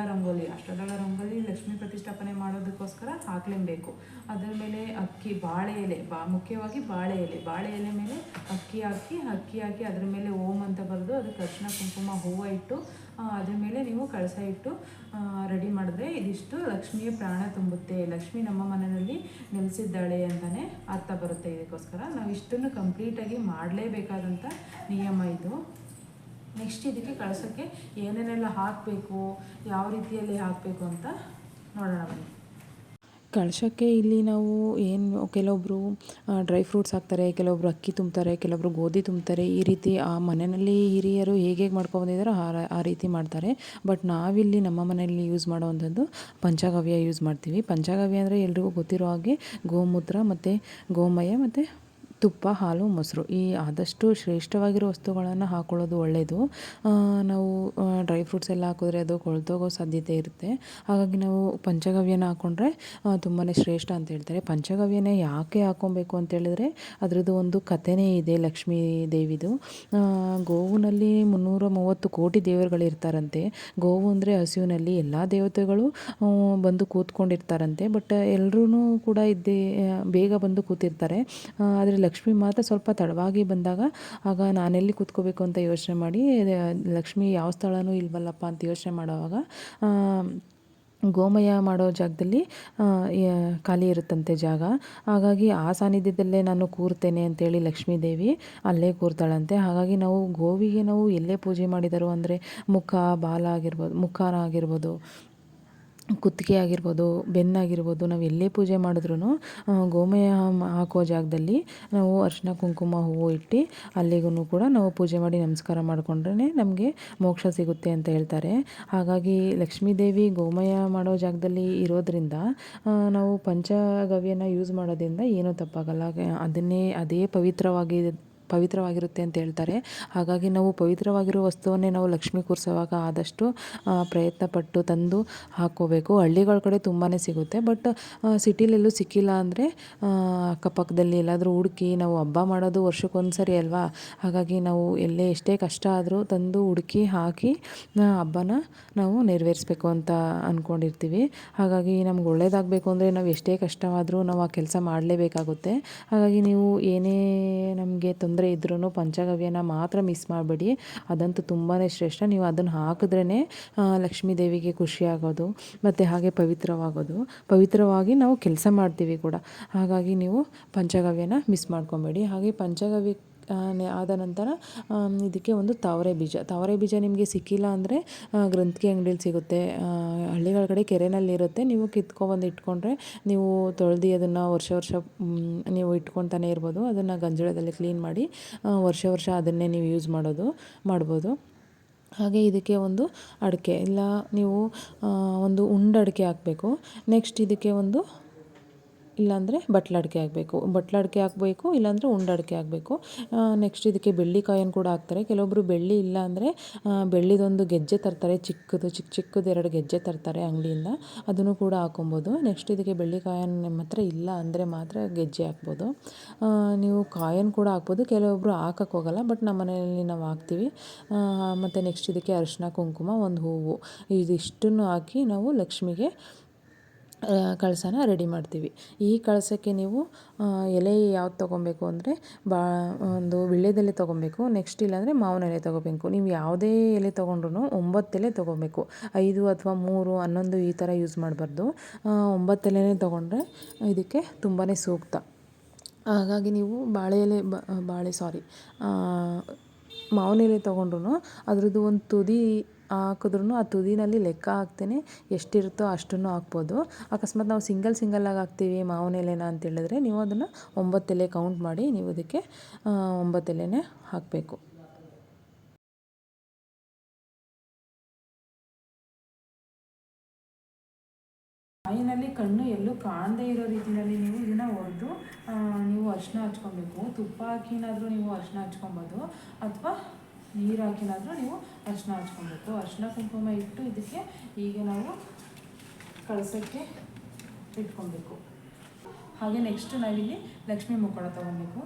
ರಂಗೋಲಿ ಲಕ್ಷ್ಮೀ ಪ್ರತಿಷ್ಠಾಪನೆ ಮಾಡೋದಕ್ಕೋಸ್ಕರ ಹಾಕಲೇಬೇಕು. ಅದರ ಮೇಲೆ ಅಕ್ಕಿ, ಬಾಳೆ ಎಲೆ, ಮುಖ್ಯವಾಗಿ ಬಾಳೆ ಎಲೆ ಮೇಲೆ ಅಕ್ಕಿ ಹಾಕಿ ಅದ್ರ ಮೇಲೆ ಓಂ ಅಂತ ಬರೆದು ಅದಕ್ಕೆ ಅರಿಶಿನ ಕುಂಕುಮ ಹೂವು ಇಟ್ಟು ಅದ್ರ ಮೇಲೆ ನೀವು ಕಳಸ ಇಟ್ಟು ರೆಡಿ ಮಾಡಿದ್ರೆ ಇದಿಷ್ಟು ಲಕ್ಷ್ಮಿಯ ಪ್ರಾಣ ತುಂಬುತ್ತೆ, ಲಕ್ಷ್ಮಿ ನಮ್ಮ ಮನೆಯಲ್ಲಿ ನೆಲೆಸಿದ್ದಾಳೆ ಅಂತಲೇ ಅರ್ಥ ಬರುತ್ತೆ. ಇದಕ್ಕೋಸ್ಕರ ನಾವು ಇಷ್ಟನ್ನು ಕಂಪ್ಲೀಟಾಗಿ ಮಾಡಲೇಬೇಕಾದಂಥ ನಿಯಮ ಇದು. ನೆಕ್ಸ್ಟ್ ಇದಕ್ಕೆ ಕಳಸಕ್ಕೆ ಏನೇನೆಲ್ಲ ಹಾಕಬೇಕು, ಯಾವ ರೀತಿಯಲ್ಲಿ ಹಾಕಬೇಕು ಅಂತ ನೋಡೋಣ ಬನ್ನಿ. ಕಳಶಕ್ಕೆ ಇಲ್ಲಿ ನಾವು ಕೆಲವೊಬ್ಬರು ಡ್ರೈ ಫ್ರೂಟ್ಸ್ ಹಾಕ್ತಾರೆ, ಕೆಲವೊಬ್ರು ಅಕ್ಕಿ ತುಂಬ್ತಾರೆ, ಕೆಲವೊಬ್ರು ಗೋಧಿ ತುಂಬ್ತಾರೆ. ಈ ರೀತಿ ಆ ಮನೆಯಲ್ಲಿ ಹಿರಿಯರು ಹೇಗೆ ಮಾಡ್ಕೊಬಂದಿದ್ದಾರೋ ಆ ರೀತಿ ಮಾಡ್ತಾರೆ. ಬಟ್ ನಾವಿಲ್ಲಿ ನಮ್ಮ ಮನೆಯಲ್ಲಿ ಯೂಸ್ ಮಾಡೋವಂಥದ್ದು ಪಂಚಗವ್ಯ ಯೂಸ್ ಮಾಡ್ತೀವಿ. ಪಂಚಗವ್ಯ ಅಂದರೆ ಎಲ್ರಿಗೂ ಗೊತ್ತಿರೋ ಹಾಗೆ ಗೋಮೂತ್ರ ಮತ್ತು ಗೋಮಯ ಮತ್ತು ತುಪ್ಪ, ಹಾಲು, ಮೊಸರು, ಈ ಆದಷ್ಟು ಶ್ರೇಷ್ಠವಾಗಿರೋ ವಸ್ತುಗಳನ್ನು ಹಾಕ್ಕೊಳ್ಳೋದು ಒಳ್ಳೆಯದು. ನಾವು ಡ್ರೈ ಫ್ರೂಟ್ಸ್ ಎಲ್ಲ ಹಾಕಿದ್ರೆ ಅದು ಕೊಳ್ತೋಗೋ ಸಾಧ್ಯತೆ ಇರುತ್ತೆ. ಹಾಗಾಗಿ ನಾವು ಪಂಚಗವ್ಯನ ಹಾಕ್ಕೊಂಡ್ರೆ ತುಂಬಾ ಶ್ರೇಷ್ಠ ಅಂತ ಹೇಳ್ತಾರೆ. ಪಂಚಗವ್ಯನೇ ಯಾಕೆ ಹಾಕ್ಕೊಬೇಕು ಅಂತೇಳಿದ್ರೆ ಅದರದ್ದು ಒಂದು ಕಥೆನೇ ಇದೆ ಲಕ್ಷ್ಮೀ ದೇವಿದು. ಗೋವಿನಲ್ಲಿ 330 ಕೋಟಿ ದೇವರುಗಳಿರ್ತಾರಂತೆ. ಗೋವು ಅಂದರೆ ಹಸುವಿನಲ್ಲಿ ಎಲ್ಲ ದೇವತೆಗಳು ಬಂದು ಕೂತ್ಕೊಂಡಿರ್ತಾರಂತೆ. ಬಟ್ ಎಲ್ಲರೂ ಕೂಡ ಬೇಗ ಬಂದು ಕೂತಿರ್ತಾರೆ. ಆದರೆ ಲಕ್ಷ್ಮಿ ಮಾತ್ರ ಸ್ವಲ್ಪ ತಡವಾಗಿ ಬಂದಾಗ ಆಗ ನಾನೆಲ್ಲಿ ಕೂತ್ಕೋಬೇಕು ಅಂತ ಯೋಚನೆ ಮಾಡಿ ಲಕ್ಷ್ಮಿ ಯಾವ ಸ್ಥಳನೂ ಇಲ್ವಲ್ಲಪ್ಪ ಅಂತ ಯೋಚನೆ ಮಾಡೋವಾಗ ಗೋಮಯ ಮಾಡೋ ಜಾಗದಲ್ಲಿ ಖಾಲಿ ಇರುತ್ತಂತೆ ಜಾಗ. ಹಾಗಾಗಿ ಆ ಸಾನ್ನಿಧ್ಯದಲ್ಲೇ ನಾನು ಕೂರ್ತೇನೆ ಅಂತೇಳಿ ಲಕ್ಷ್ಮೀ ದೇವಿ ಅಲ್ಲೇ ಕೂರ್ತಾಳಂತೆ. ಹಾಗಾಗಿ ನಾವು ಗೋವಿಗೆ ನಾವು ಎಲ್ಲೇ ಪೂಜೆ ಮಾಡಿದರು ಅಂದರೆ ಮುಖಾನ ಆಗಿರ್ಬೋದು, ಕುತ್ತಿಗೆ ಆಗಿರ್ಬೋದು, ಬೆನ್ನಾಗಿರ್ಬೋದು, ನಾವು ಎಲ್ಲೇ ಪೂಜೆ ಮಾಡಿದ್ರೂ ಗೋಮಯ ಹಾಕೋ ಜಾಗದಲ್ಲಿ ನಾವು ಅರಿಶಿನ ಕುಂಕುಮ ಹೂವು ಇಟ್ಟು ಅಲ್ಲಿಗೂ ಕೂಡ ನಾವು ಪೂಜೆ ಮಾಡಿ ನಮಸ್ಕಾರ ಮಾಡಿಕೊಂಡ್ರೆ ನಮಗೆ ಮೋಕ್ಷ ಸಿಗುತ್ತೆ ಅಂತ ಹೇಳ್ತಾರೆ. ಹಾಗಾಗಿ ಲಕ್ಷ್ಮೀದೇವಿ ಗೋಮಯ ಮಾಡೋ ಜಾಗದಲ್ಲಿ ಇರೋದ್ರಿಂದ ನಾವು ಪಂಚಗವ್ಯನ ಯೂಸ್ ಮಾಡೋದ್ರಿಂದ ಏನೂ ತಪ್ಪಾಗಲ್ಲ. ಅದೇ ಪವಿತ್ರವಾಗಿರುತ್ತೆ ಅಂತ ಹೇಳ್ತಾರೆ. ಹಾಗಾಗಿ ನಾವು ಪವಿತ್ರವಾಗಿರೋ ವಸ್ತುವನ್ನೇ ನಾವು ಲಕ್ಷ್ಮಿ ಕೂರಿಸೋವಾಗ ಆದಷ್ಟು ಪ್ರಯತ್ನ ಪಟ್ಟು ತಂದು ಹಾಕ್ಕೋಬೇಕು. ಹಳ್ಳಿಗಳ ಕಡೆ ತುಂಬಾ ಸಿಗುತ್ತೆ. ಬಟ್ ಸಿಟಿಲೆಲ್ಲೂ ಸಿಕ್ಕಿಲ್ಲ ಅಂದರೆ ಅಕ್ಕಪಕ್ಕದಲ್ಲಿ ಎಲ್ಲಾದರೂ ಹುಡುಕಿ, ನಾವು ಹಬ್ಬ ಮಾಡೋದು ವರ್ಷಕ್ಕೊಂದು ಸರಿ ಅಲ್ವಾ, ಹಾಗಾಗಿ ನಾವು ಎಷ್ಟೇ ಕಷ್ಟ ಆದರೂ ತಂದು ಹುಡುಕಿ ಹಾಕಿ ಹಬ್ಬನ ನಾವು ನೆರವೇರಿಸ್ಬೇಕು ಅಂತ ಅಂದ್ಕೊಂಡಿರ್ತೀವಿ. ಹಾಗಾಗಿ ನಮ್ಗೆ ಒಳ್ಳೇದಾಗಬೇಕು ಅಂದರೆ ನಾವು ಎಷ್ಟೇ ಕಷ್ಟವಾದರೂ ನಾವು ಆ ಕೆಲಸ ಮಾಡಲೇಬೇಕಾಗುತ್ತೆ. ಹಾಗಾಗಿ ನೀವು ಏನೇ ನಮಗೆ ತೊಂದರೆ ಇದ್ರೂ ಪಂಚಗವ್ಯನ ಮಾತ್ರ ಮಿಸ್ ಮಾಡಬೇಡಿ. ಅದಂತೂ ತುಂಬಾ ಶ್ರೇಷ್ಠ. ನೀವು ಅದನ್ನು ಹಾಕಿದ್ರೇ ಲಕ್ಷ್ಮೀ ದೇವಿಗೆ ಖುಷಿಯಾಗೋದು ಮತ್ತು ಹಾಗೆ ಪವಿತ್ರವಾಗಿ ನಾವು ಕೆಲಸ ಮಾಡ್ತೀವಿ ಕೂಡ. ಹಾಗಾಗಿ ನೀವು ಪಂಚಗವ್ಯನ ಮಿಸ್ ಮಾಡ್ಕೊಬೇಡಿ. ಹಾಗೆ ಆದ ನಂತರ ಇದಕ್ಕೆ ಒಂದು ತಾವರೆ ಬೀಜ ನಿಮಗೆ ಸಿಕ್ಕಿಲ್ಲ ಅಂದರೆ ಗ್ರಂಥಿಗೆ ಅಂಗಡಿಯಲ್ಲಿ ಸಿಗುತ್ತೆ. ಹಳ್ಳಿಗಳ ಕಡೆ ಕೆರೆನಲ್ಲಿರುತ್ತೆ. ನೀವು ಕಿತ್ಕೊಬಂದು ಇಟ್ಕೊಂಡ್ರೆ ನೀವು ತೊಳೆದು ಅದನ್ನು ವರ್ಷ ನೀವು ಇಟ್ಕೊತಾನೆ ಇರ್ಬೋದು. ಅದನ್ನು ಗಂಜಳದಲ್ಲಿ ಕ್ಲೀನ್ ಮಾಡಿ ವರ್ಷ ಅದನ್ನೇ ನೀವು ಯೂಸ್ ಮಾಡ್ಬೋದು. ಹಾಗೆ ಇದಕ್ಕೆ ಒಂದು ಅಡಿಕೆ ಇಲ್ಲ ನೀವು ಒಂದು ಉಂಡು ಅಡಿಕೆ ಹಾಕಬೇಕು. ನೆಕ್ಸ್ಟ್ ಇದಕ್ಕೆ ಒಂದು ಇಲ್ಲಾಂದರೆ ಬಟ್ಲಡಿಕೆ ಹಾಕಬೇಕು, ಇಲ್ಲಾಂದರೆ ಉಂಡಡಿಕೆ ಹಾಕಬೇಕು. ನೆಕ್ಸ್ಟ್ ಇದಕ್ಕೆ ಬೆಳ್ಳಿಕಾಯನ್ನು ಕೂಡ ಹಾಕ್ತಾರೆ. ಕೆಲವೊಬ್ಬರು ಬೆಳ್ಳಿ ಇಲ್ಲ ಅಂದರೆ ಬೆಳ್ಳಿದೊಂದು ಗೆಜ್ಜೆ ತರ್ತಾರೆ, ಚಿಕ್ಕದು 2 ಗೆಜ್ಜೆ ತರ್ತಾರೆ ಅಂಗಡಿಯಿಂದ, ಅದನ್ನು ಕೂಡ ಹಾಕೊಬೋದು. ನೆಕ್ಸ್ಟ್ ಇದಕ್ಕೆ ಬೆಳ್ಳಿಕಾಯನ್ನು ನಿಮ್ಮ ಹತ್ರ ಇಲ್ಲ ಅಂದರೆ ಮಾತ್ರ ಗೆಜ್ಜೆ ಹಾಕ್ಬೋದು. ನೀವು ಕಾಯನ್ನು ಕೂಡ ಹಾಕ್ಬೋದು, ಕೆಲವೊಬ್ಬರು ಹಾಕಕ್ಕೆ ಹೋಗಲ್ಲ, ಬಟ್ ನಮ್ಮ ಮನೆಯಲ್ಲಿ ನಾವು ಹಾಕ್ತೀವಿ. ಮತ್ತು ನೆಕ್ಸ್ಟ್ ಇದಕ್ಕೆ ಅರಿಶಿನ, ಕುಂಕುಮ, ಒಂದು ಹೂವು, ಇದಿಷ್ಟನ್ನು ಹಾಕಿ ನಾವು ಲಕ್ಷ್ಮಿಗೆ ಕಳಸನ ರೆಡಿ ಮಾಡ್ತೀವಿ. ಈ ಕಳಸಕ್ಕೆ ನೀವು ಎಲೆ ಯಾವ್ದು ತೊಗೊಬೇಕು ಅಂದರೆ ಒಂದು ವೀಳ್ಯದೆಲೆ ತೊಗೊಬೇಕು. ನೆಕ್ಸ್ಟ್ ಇಲ್ಲಾಂದರೆ ಮಾವಿನ ಎಲೆ ತೊಗೋಬೇಕು. ನೀವು ಯಾವುದೇ ಎಲೆ ತೊಗೊಂಡ್ರು 9 ಎಲೆ ತೊಗೋಬೇಕು. 5 ಅಥವಾ 3, 11 ಈ ಥರ ಯೂಸ್ ಮಾಡಬಾರ್ದು. 9 ಎಲೆನೇ ತೊಗೊಂಡ್ರೆ ಇದಕ್ಕೆ ತುಂಬಾ ಸೂಕ್ತ. ಹಾಗಾಗಿ ನೀವು ಮಾವಿನ ಎಲೆ ತೊಗೊಂಡ್ರು ಅದರದ್ದು ಒಂದು ತುದಿ ಹಾಕಿದ್ರೂ ಆ ತುದಿನಲ್ಲಿ ಲೆಕ್ಕ ಹಾಕ್ತೇನೆ ಎಷ್ಟಿರುತ್ತೋ ಅಷ್ಟನ್ನು ಹಾಕ್ಬೋದು. ಅಕಸ್ಮಾತ್ ನಾವು ಸಿಂಗಲ್ಲಾಗಿ ಹಾಕ್ತೀವಿ ಮಾವಿನ ಎಲೆನ ಅಂತ ಹೇಳಿದ್ರೆ ನೀವು ಅದನ್ನು 9 ಎಲೆ ಕೌಂಟ್ ಮಾಡಿ ನೀವು ಇದಕ್ಕೆ 9 ಎಲೆನೇ ಹಾಕಬೇಕು. ಬಾಯಿನಲ್ಲಿ ಕಣ್ಣು ಎಲ್ಲೂ ಕಾಣದೇ ಇರೋ ರೀತಿಯಲ್ಲಿ ನೀವು ಇದನ್ನು ಹೊಡೆದು ನೀವು ಅರಿಶಿನ ಹಚ್ಕೊಬೇಕು. ತುಪ್ಪ ಹಾಕಿನಾದರೂ ನೀವು ಅರಿಶಿನ ಹಚ್ಕೊಬೋದು, ಅಥವಾ ನೀರು ಹಾಕಿನಾದರೂ ನೀವು ಅರಿಶಿನ ಹಚ್ಕೊಬೇಕು. ಅರಿಶಿನ ಕುಂಕುಮ ಇಟ್ಟು ಇದಕ್ಕೆ ಈಗ ನಾವು ಕಳಸಕ್ಕೆ ಇಟ್ಕೊಬೇಕು. ಹಾಗೆ ನೆಕ್ಸ್ಟ್ ನಾವಿಲ್ಲಿ ಲಕ್ಷ್ಮೀ ಮುಕ್ಕುಳ ತೊಗೊಬೇಕು.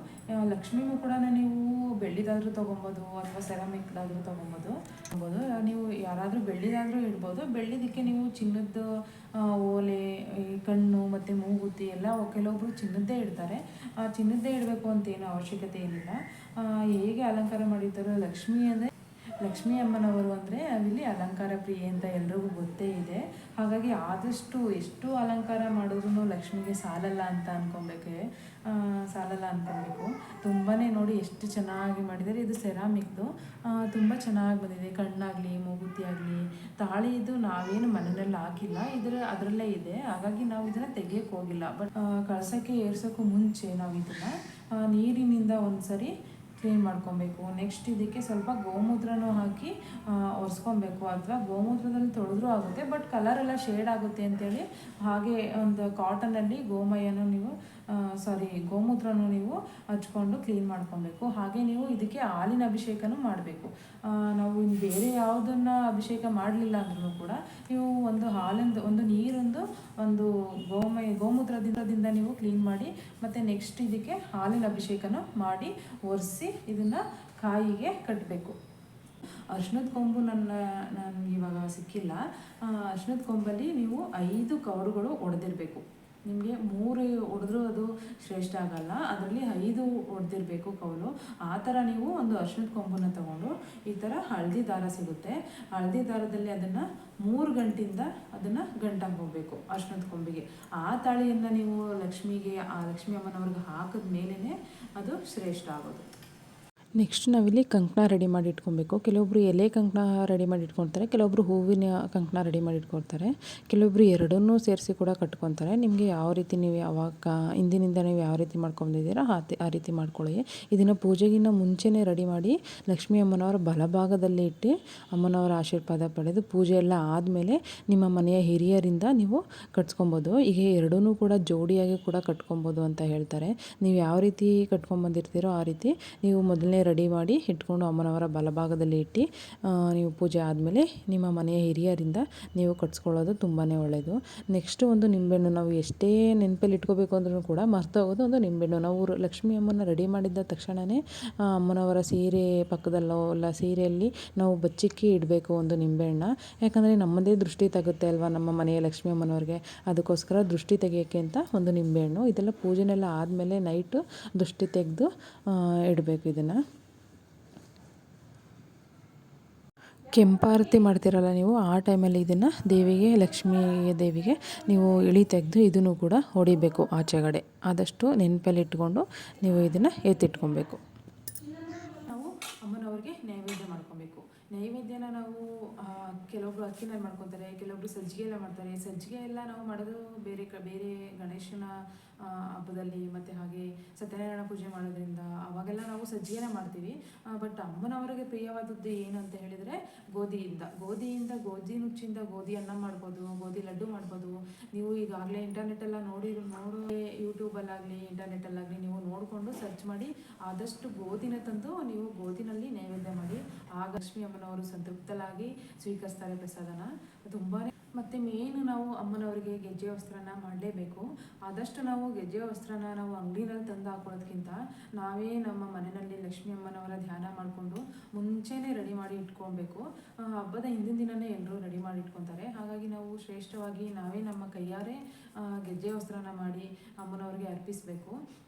ಲಕ್ಷ್ಮೀ ಮುಕ್ಕುಳನ ನೀವು ಬೆಳ್ಳಿದಾದರೂ ತೊಗೊಬೋದು ಅಥವಾ ಸೆರಾಮಿಕ್ದಾದರೂ ತೊಗೊಬೋದು. ನೀವು ಯಾರಾದರೂ ಬೆಳ್ಳಿದಾದರೂ ಇಡ್ಬೋದು. ಬೆಳ್ಳಿದಕ್ಕೆ ನೀವು ಚಿನ್ನದ ಓಲೆ, ಕಣ್ಣು ಮತ್ತು ಮೂಗುತಿ ಎಲ್ಲ ಕೆಲವೊಬ್ಬರು ಚಿನ್ನದ್ದೇ ಇಡ್ತಾರೆ. ಚಿನ್ನದ್ದೇ ಇಡಬೇಕು ಅಂತೇನು ಅವಶ್ಯಕತೆ ಏನಿಲ್ಲ. ಹೇಗೆ ಅಲಂಕಾರ ಮಾಡಿರ್ತಾರೋ ಲಕ್ಷ್ಮೀ ಅಮ್ಮನವರು ಅಂದರೆ ನಾವಿಲ್ಲಿ ಅಲಂಕಾರ ಪ್ರಿಯೆ ಅಂತ ಎಲ್ರಿಗೂ ಗೊತ್ತೇ ಇದೆ. ಹಾಗಾಗಿ ಆದಷ್ಟು ಎಷ್ಟು ಅಲಂಕಾರ ಮಾಡಿದ್ರೂ ಲಕ್ಷ್ಮಿಗೆ ಸಾಲಲ್ಲ ಅಂತ ಅಂದ್ಕೊಬೇಕು. ತುಂಬಾ ನೋಡಿ ಎಷ್ಟು ಚೆನ್ನಾಗಿ ಮಾಡಿದ್ದಾರೆ. ಇದು ಸೆರಾಮಿಕ್ದು, ತುಂಬ ಚೆನ್ನಾಗಿ ಬಂದಿದೆ. ಕಣ್ಣಾಗಲಿ ಮೂಗುತಿ ಆಗಲಿ ತಾಳಿದು ನಾವೇನು ಮನೆಯಲ್ಲಿ ಹಾಕಿಲ್ಲ, ಅದರಲ್ಲೇ ಇದೆ. ಹಾಗಾಗಿ ನಾವು ಇದನ್ನು ತೆಗಿಯೋಕ್ಕೆ ಹೋಗಿಲ್ಲ. ಬಟ್ ಕಳಸಕ್ಕೆ ಏರ್ಸೋಕ್ಕೂ ಮುಂಚೆ ನಾವು ಇದನ್ನು ನೀರಿನಿಂದ ಒಂದ್ಸರಿ ಕ್ಲೀನ್ ಮಾಡ್ಕೊಬೇಕು. ನೆಕ್ಸ್ಟ್ ಇದಕ್ಕೆ ಸ್ವಲ್ಪ ಗೋಮೂತ್ರನೂ ಹಾಕಿ ಒರೆಸ್ಕೊಬೇಕು, ಅಥವಾ ಗೋಮೂತ್ರದಲ್ಲಿ ತೊಳೆದ್ರೂ ಆಗುತ್ತೆ, ಬಟ್ ಕಲರೆಲ್ಲ ಶೇಡ್ ಆಗುತ್ತೆ ಅಂತೇಳಿ ಹಾಗೆ ಒಂದು ಕಾಟನಲ್ಲಿ ಗೋಮೂತ್ರನೂ ನೀವು ಹಚ್ಕೊಂಡು ಕ್ಲೀನ್ ಮಾಡ್ಕೊಬೇಕು. ಹಾಗೆ ನೀವು ಇದಕ್ಕೆ ಹಾಲಿನ ಅಭಿಷೇಕನೂ ಮಾಡಬೇಕು. ನಾವು ಬೇರೆ ಯಾವುದನ್ನು ಅಭಿಷೇಕ ಮಾಡಲಿಲ್ಲ ಅಂದ್ರೂ ಕೂಡ ನೀವು ಒಂದು ನೀರೊಂದು ಒಂದು ಗೋಮೂತ್ರದಿಂದ ನೀವು ಕ್ಲೀನ್ ಮಾಡಿ, ಮತ್ತು ನೆಕ್ಸ್ಟ್ ಇದಕ್ಕೆ ಹಾಲಿನ ಅಭಿಷೇಕನೂ ಮಾಡಿ ಒರೆಸಿ ಇದನ್ನು ಕಾಯಿಗೆ ಕಟ್ಟಬೇಕು. ಅರ್ಶಿಣದ ಕೊಂಬು ನನಗೆ ಇವಾಗ ಸಿಕ್ಕಿಲ್ಲ. ಅರ್ಶಿಣದ ಕೊಂಬಲ್ಲಿ ನೀವು 5 ಕವರುಗಳು ಹೊಡೆದಿರಬೇಕು. ನಿಮಗೆ 3 ಹೊಡೆದ್ರೂ ಅದು ಶ್ರೇಷ್ಠ ಆಗಲ್ಲ, ಅದರಲ್ಲಿ 5 ಹೊಡೆದಿರಬೇಕು ಕವಲು. ಆ ಥರ ನೀವು ಒಂದು ಅರ್ಶಿಣದ ಕೊಂಬನ್ನು ತೊಗೊಂಡು ಈ ಥರ ಹಳದಿ ದಾರ ಸಿಗುತ್ತೆ, ಹಳದಿ ದಾರದಲ್ಲಿ ಅದನ್ನು 3 ಗಂಟಿಂದ ಅದನ್ನು ಗಂಟಾಕೋಬೇಕು ಅರ್ಶಿಣದ ಕೊಂಬಿಗೆ. ಆ ತಾಳಿಯನ್ನು ನೀವು ಲಕ್ಷ್ಮೀ ಅಮ್ಮನವ್ರಿಗೆ ಹಾಕಿದ ಮೇಲೇ ಅದು ಶ್ರೇಷ್ಠ ಆಗೋದು. ನೆಕ್ಸ್ಟ್ ನಾವಿಲ್ಲಿ ಕಂಕಣ ರೆಡಿ ಮಾಡಿ ಇಟ್ಕೊಬೇಕು. ಕೆಲವೊಬ್ರು ಎಲೆ ಕಂಕಣ ರೆಡಿ ಮಾಡಿ ಇಟ್ಕೊಳ್ತಾರೆ, ಕೆಲವೊಬ್ರು ಹೂವಿನ ಕಂಕಣ ರೆಡಿ ಮಾಡಿ ಇಟ್ಕೊಳ್ತಾರೆ, ಕೆಲವೊಬ್ರು ಎರಡನ್ನೂ ಸೇರಿಸಿ ಕೂಡ ಕಟ್ಕೊತಾರೆ. ನಿಮಗೆ ಯಾವ ರೀತಿ ನೀವು ಹಿಂದಿನಿಂದ ನೀವು ಯಾವ ರೀತಿ ಮಾಡ್ಕೊಂಡಿದ್ದೀರಾ ಆ ರೀತಿ ಮಾಡ್ಕೊಳ್ಳಿ. ಇದನ್ನು ಪೂಜೆಗಿನ್ನ ಮುಂಚೆನೇ ರೆಡಿ ಮಾಡಿ ಲಕ್ಷ್ಮೀ ಅಮ್ಮನವರ ಬಲಭಾಗದಲ್ಲಿ ಇಟ್ಟು ಅಮ್ಮನವರ ಆಶೀರ್ವಾದ ಪಡೆದು ಪೂಜೆ ಎಲ್ಲ ಆದಮೇಲೆ ನಿಮ್ಮ ಮನೆಯ ಹಿರಿಯರಿಂದ ನೀವು ಕಟ್ಸ್ಕೊಬೋದು. ಈಗ ಎರಡೂ ಕೂಡ ಜೋಡಿಯಾಗಿ ಕೂಡ ಕಟ್ಕೊಬೋದು ಅಂತ ಹೇಳ್ತಾರೆ. ನೀವು ಯಾವ ರೀತಿ ಕಟ್ಕೊಂಬಂದಿರ್ತೀರೋ ಆ ರೀತಿ ನೀವು ಮೊದಲನೇ ರೆಡಿ ಮಾಡಿ ಇಟ್ಕೊಂಡು ಅಮ್ಮನವರ ಬಲಭಾಗದಲ್ಲಿ ಇಟ್ಟು ನೀವು ಪೂಜೆ ಆದಮೇಲೆ ನಿಮ್ಮ ಮನೆಯ ಹಿರಿಯರಿಂದ ನೀವು ಕಟ್ಸ್ಕೊಳ್ಳೋದು ತುಂಬಾ ಒಳ್ಳೆಯದು. ನೆಕ್ಸ್ಟ್ ಒಂದು ನಿಂಬೆಹಣ್ಣು, ನಾವು ಎಷ್ಟೇ ನೆನಪಲ್ಲಿ ಇಟ್ಕೋಬೇಕು ಅಂದ್ರೂ ಕೂಡ ಮರ್ತೋಗೋದು ಒಂದು ನಿಂಬೆಹಣ್ಣು. ನಾವು ಲಕ್ಷ್ಮೀ ಅಮ್ಮನ ರೆಡಿ ಮಾಡಿದ ತಕ್ಷಣವೇ ಅಮ್ಮನವರ ಸೀರೆ ಪಕ್ಕದಲ್ಲೋ ಇಲ್ಲ ಸೀರೆಯಲ್ಲಿ ನಾವು ಬಚ್ಚಿಕ್ಕಿ ಇಡಬೇಕು ಒಂದು ನಿಂಬೆಹಣ್ಣ. ಯಾಕಂದರೆ ನಮ್ಮದೇ ದೃಷ್ಟಿ ತೆಗುತ್ತೆ ಅಲ್ವಾ ನಮ್ಮ ಮನೆಯ ಲಕ್ಷ್ಮೀ ಅಮ್ಮನವ್ರಿಗೆ, ಅದಕ್ಕೋಸ್ಕರ ದೃಷ್ಟಿ ತೆಗಿಯೋಕ್ಕೆ ಅಂತ ಒಂದು ನಿಂಬೆಹಣ್ಣು. ಇದೆಲ್ಲ ಪೂಜೆನೆಲ್ಲ ಆದಮೇಲೆ ನೈಟು ದೃಷ್ಟಿ ತೆಗೆದು ಇಡಬೇಕು. ಇದನ್ನು ಕೆಂಪಾರತಿ ಮಾಡ್ತೀರಲ್ಲ ನೀವು, ಆ ಟೈಮಲ್ಲಿ ಇದನ್ನು ದೇವಿಗೆ, ಲಕ್ಷ್ಮೀ ದೇವಿಗೆ ನೀವು ಇಳಿ ತೆಗೆದು ಇದನ್ನು ಕೂಡ ಹೊಡಿಬೇಕು ಆಚೆಗಡೆ. ಆದಷ್ಟು ನೆನಪಲ್ಲಿ ಇಟ್ಕೊಂಡು ನೀವು ಇದನ್ನು ಎತ್ತಿಟ್ಕೊಬೇಕು. ಅಮ್ಮನವ್ರಿಗೆ ನೈವೇದ್ಯ ಮಾಡ್ಕೊಬೇಕು. ನೈವೇದ್ಯನ ನಾವು ಕೆಲವೊಬ್ರು ಅಕ್ಕಿನಲ್ಲಿ ಮಾಡ್ಕೊತಾರೆ, ಕೆಲವೊಬ್ರು ಸಜ್ಜಿಗೆ ಎಲ್ಲ ಮಾಡ್ತಾರೆ. ಸಜ್ಜಿಗೆ ಎಲ್ಲ ನಾವು ಮಾಡೋದು ಬೇರೆ ಬೇರೆ ಗಣೇಶನ ಹಬ್ಬದಲ್ಲಿ, ಮತ್ತು ಹಾಗೆ ಸತ್ಯನಾರಾಯಣ ಪೂಜೆ ಮಾಡೋದ್ರಿಂದ ಅವಾಗೆಲ್ಲ ನಾವು ಸಜ್ಜಿಗೆನ ಮಾಡ್ತೀವಿ. ಬಟ್ ಅಮ್ಮನವರಿಗೆ ಪ್ರಿಯವಾದದ್ದು ಏನು ಅಂತ ಹೇಳಿದರೆ ಗೋಧಿ ನುಚ್ಚಿಂದ ಗೋಧಿ ಅನ್ನ ಮಾಡ್ಬೋದು, ಗೋಧಿ ಲಡ್ಡು ಮಾಡ್ಬೋದು. ನೀವು ಈಗಾಗಲೇ ಇಂಟರ್ನೆಟ್ಟೆಲ್ಲ ನೋಡಿ ಯೂಟ್ಯೂಬಲ್ಲಾಗಲಿ ಇಂಟರ್ನೆಟ್ಟಲ್ಲಾಗಲಿ ನೀವು ನೋಡಿಕೊಂಡು ಸರ್ಚ್ ಮಾಡಿ ಆದಷ್ಟು ಗೋಧಿನ ತಂದು ನೀವು ಗೋಧಿನಲ್ಲಿ ನೈವೇದ್ಯ ಮಾಡಿ. ಆಗ ಲಕ್ಷ್ಮೀ ಅಮ್ಮನವರು ಸಂತೃಪ್ತಲಾಗಿ ಸ್ವೀಕರಿಸ್ತಾರೆ ಪ್ರಸಾದನ. ತುಂಬಾ ಮತ್ತು ಮೇಯ್ನು ನಾವು ಅಮ್ಮನವರಿಗೆ ಗೆಜ್ಜೆ ವಸ್ತ್ರನ ಮಾಡಲೇಬೇಕು. ಆದಷ್ಟು ನಾವು ಗೆಜ್ಜೆ ವಸ್ತ್ರನ ನಾವು ಅಂಗಡಿನಲ್ಲಿ ತಂದು ಹಾಕೊಳ್ಳೋದಕ್ಕಿಂತ ನಾವೇ ನಮ್ಮ ಮನೆಯಲ್ಲಿ ಲಕ್ಷ್ಮೀ ಅಮ್ಮನವರ ಧ್ಯಾನ ಮಾಡಿಕೊಂಡು ಮುಂಚೆನೇ ರೆಡಿ ಮಾಡಿ ಇಟ್ಕೊಬೇಕು. ಹಬ್ಬದ ಹಿಂದಿನ ದಿನವೇ ಎಲ್ಲರೂ ರೆಡಿ ಮಾಡಿ ಇಟ್ಕೊತಾರೆ. ಹಾಗಾಗಿ ನಾವು ಶ್ರೇಷ್ಠವಾಗಿ ನಾವೇ ನಮ್ಮ ಕೈಯಾರೆ ಗೆಜ್ಜೆ ವಸ್ತ್ರನ ಮಾಡಿ ಅಮ್ಮನವ್ರಿಗೆ ಅರ್ಪಿಸಬೇಕು.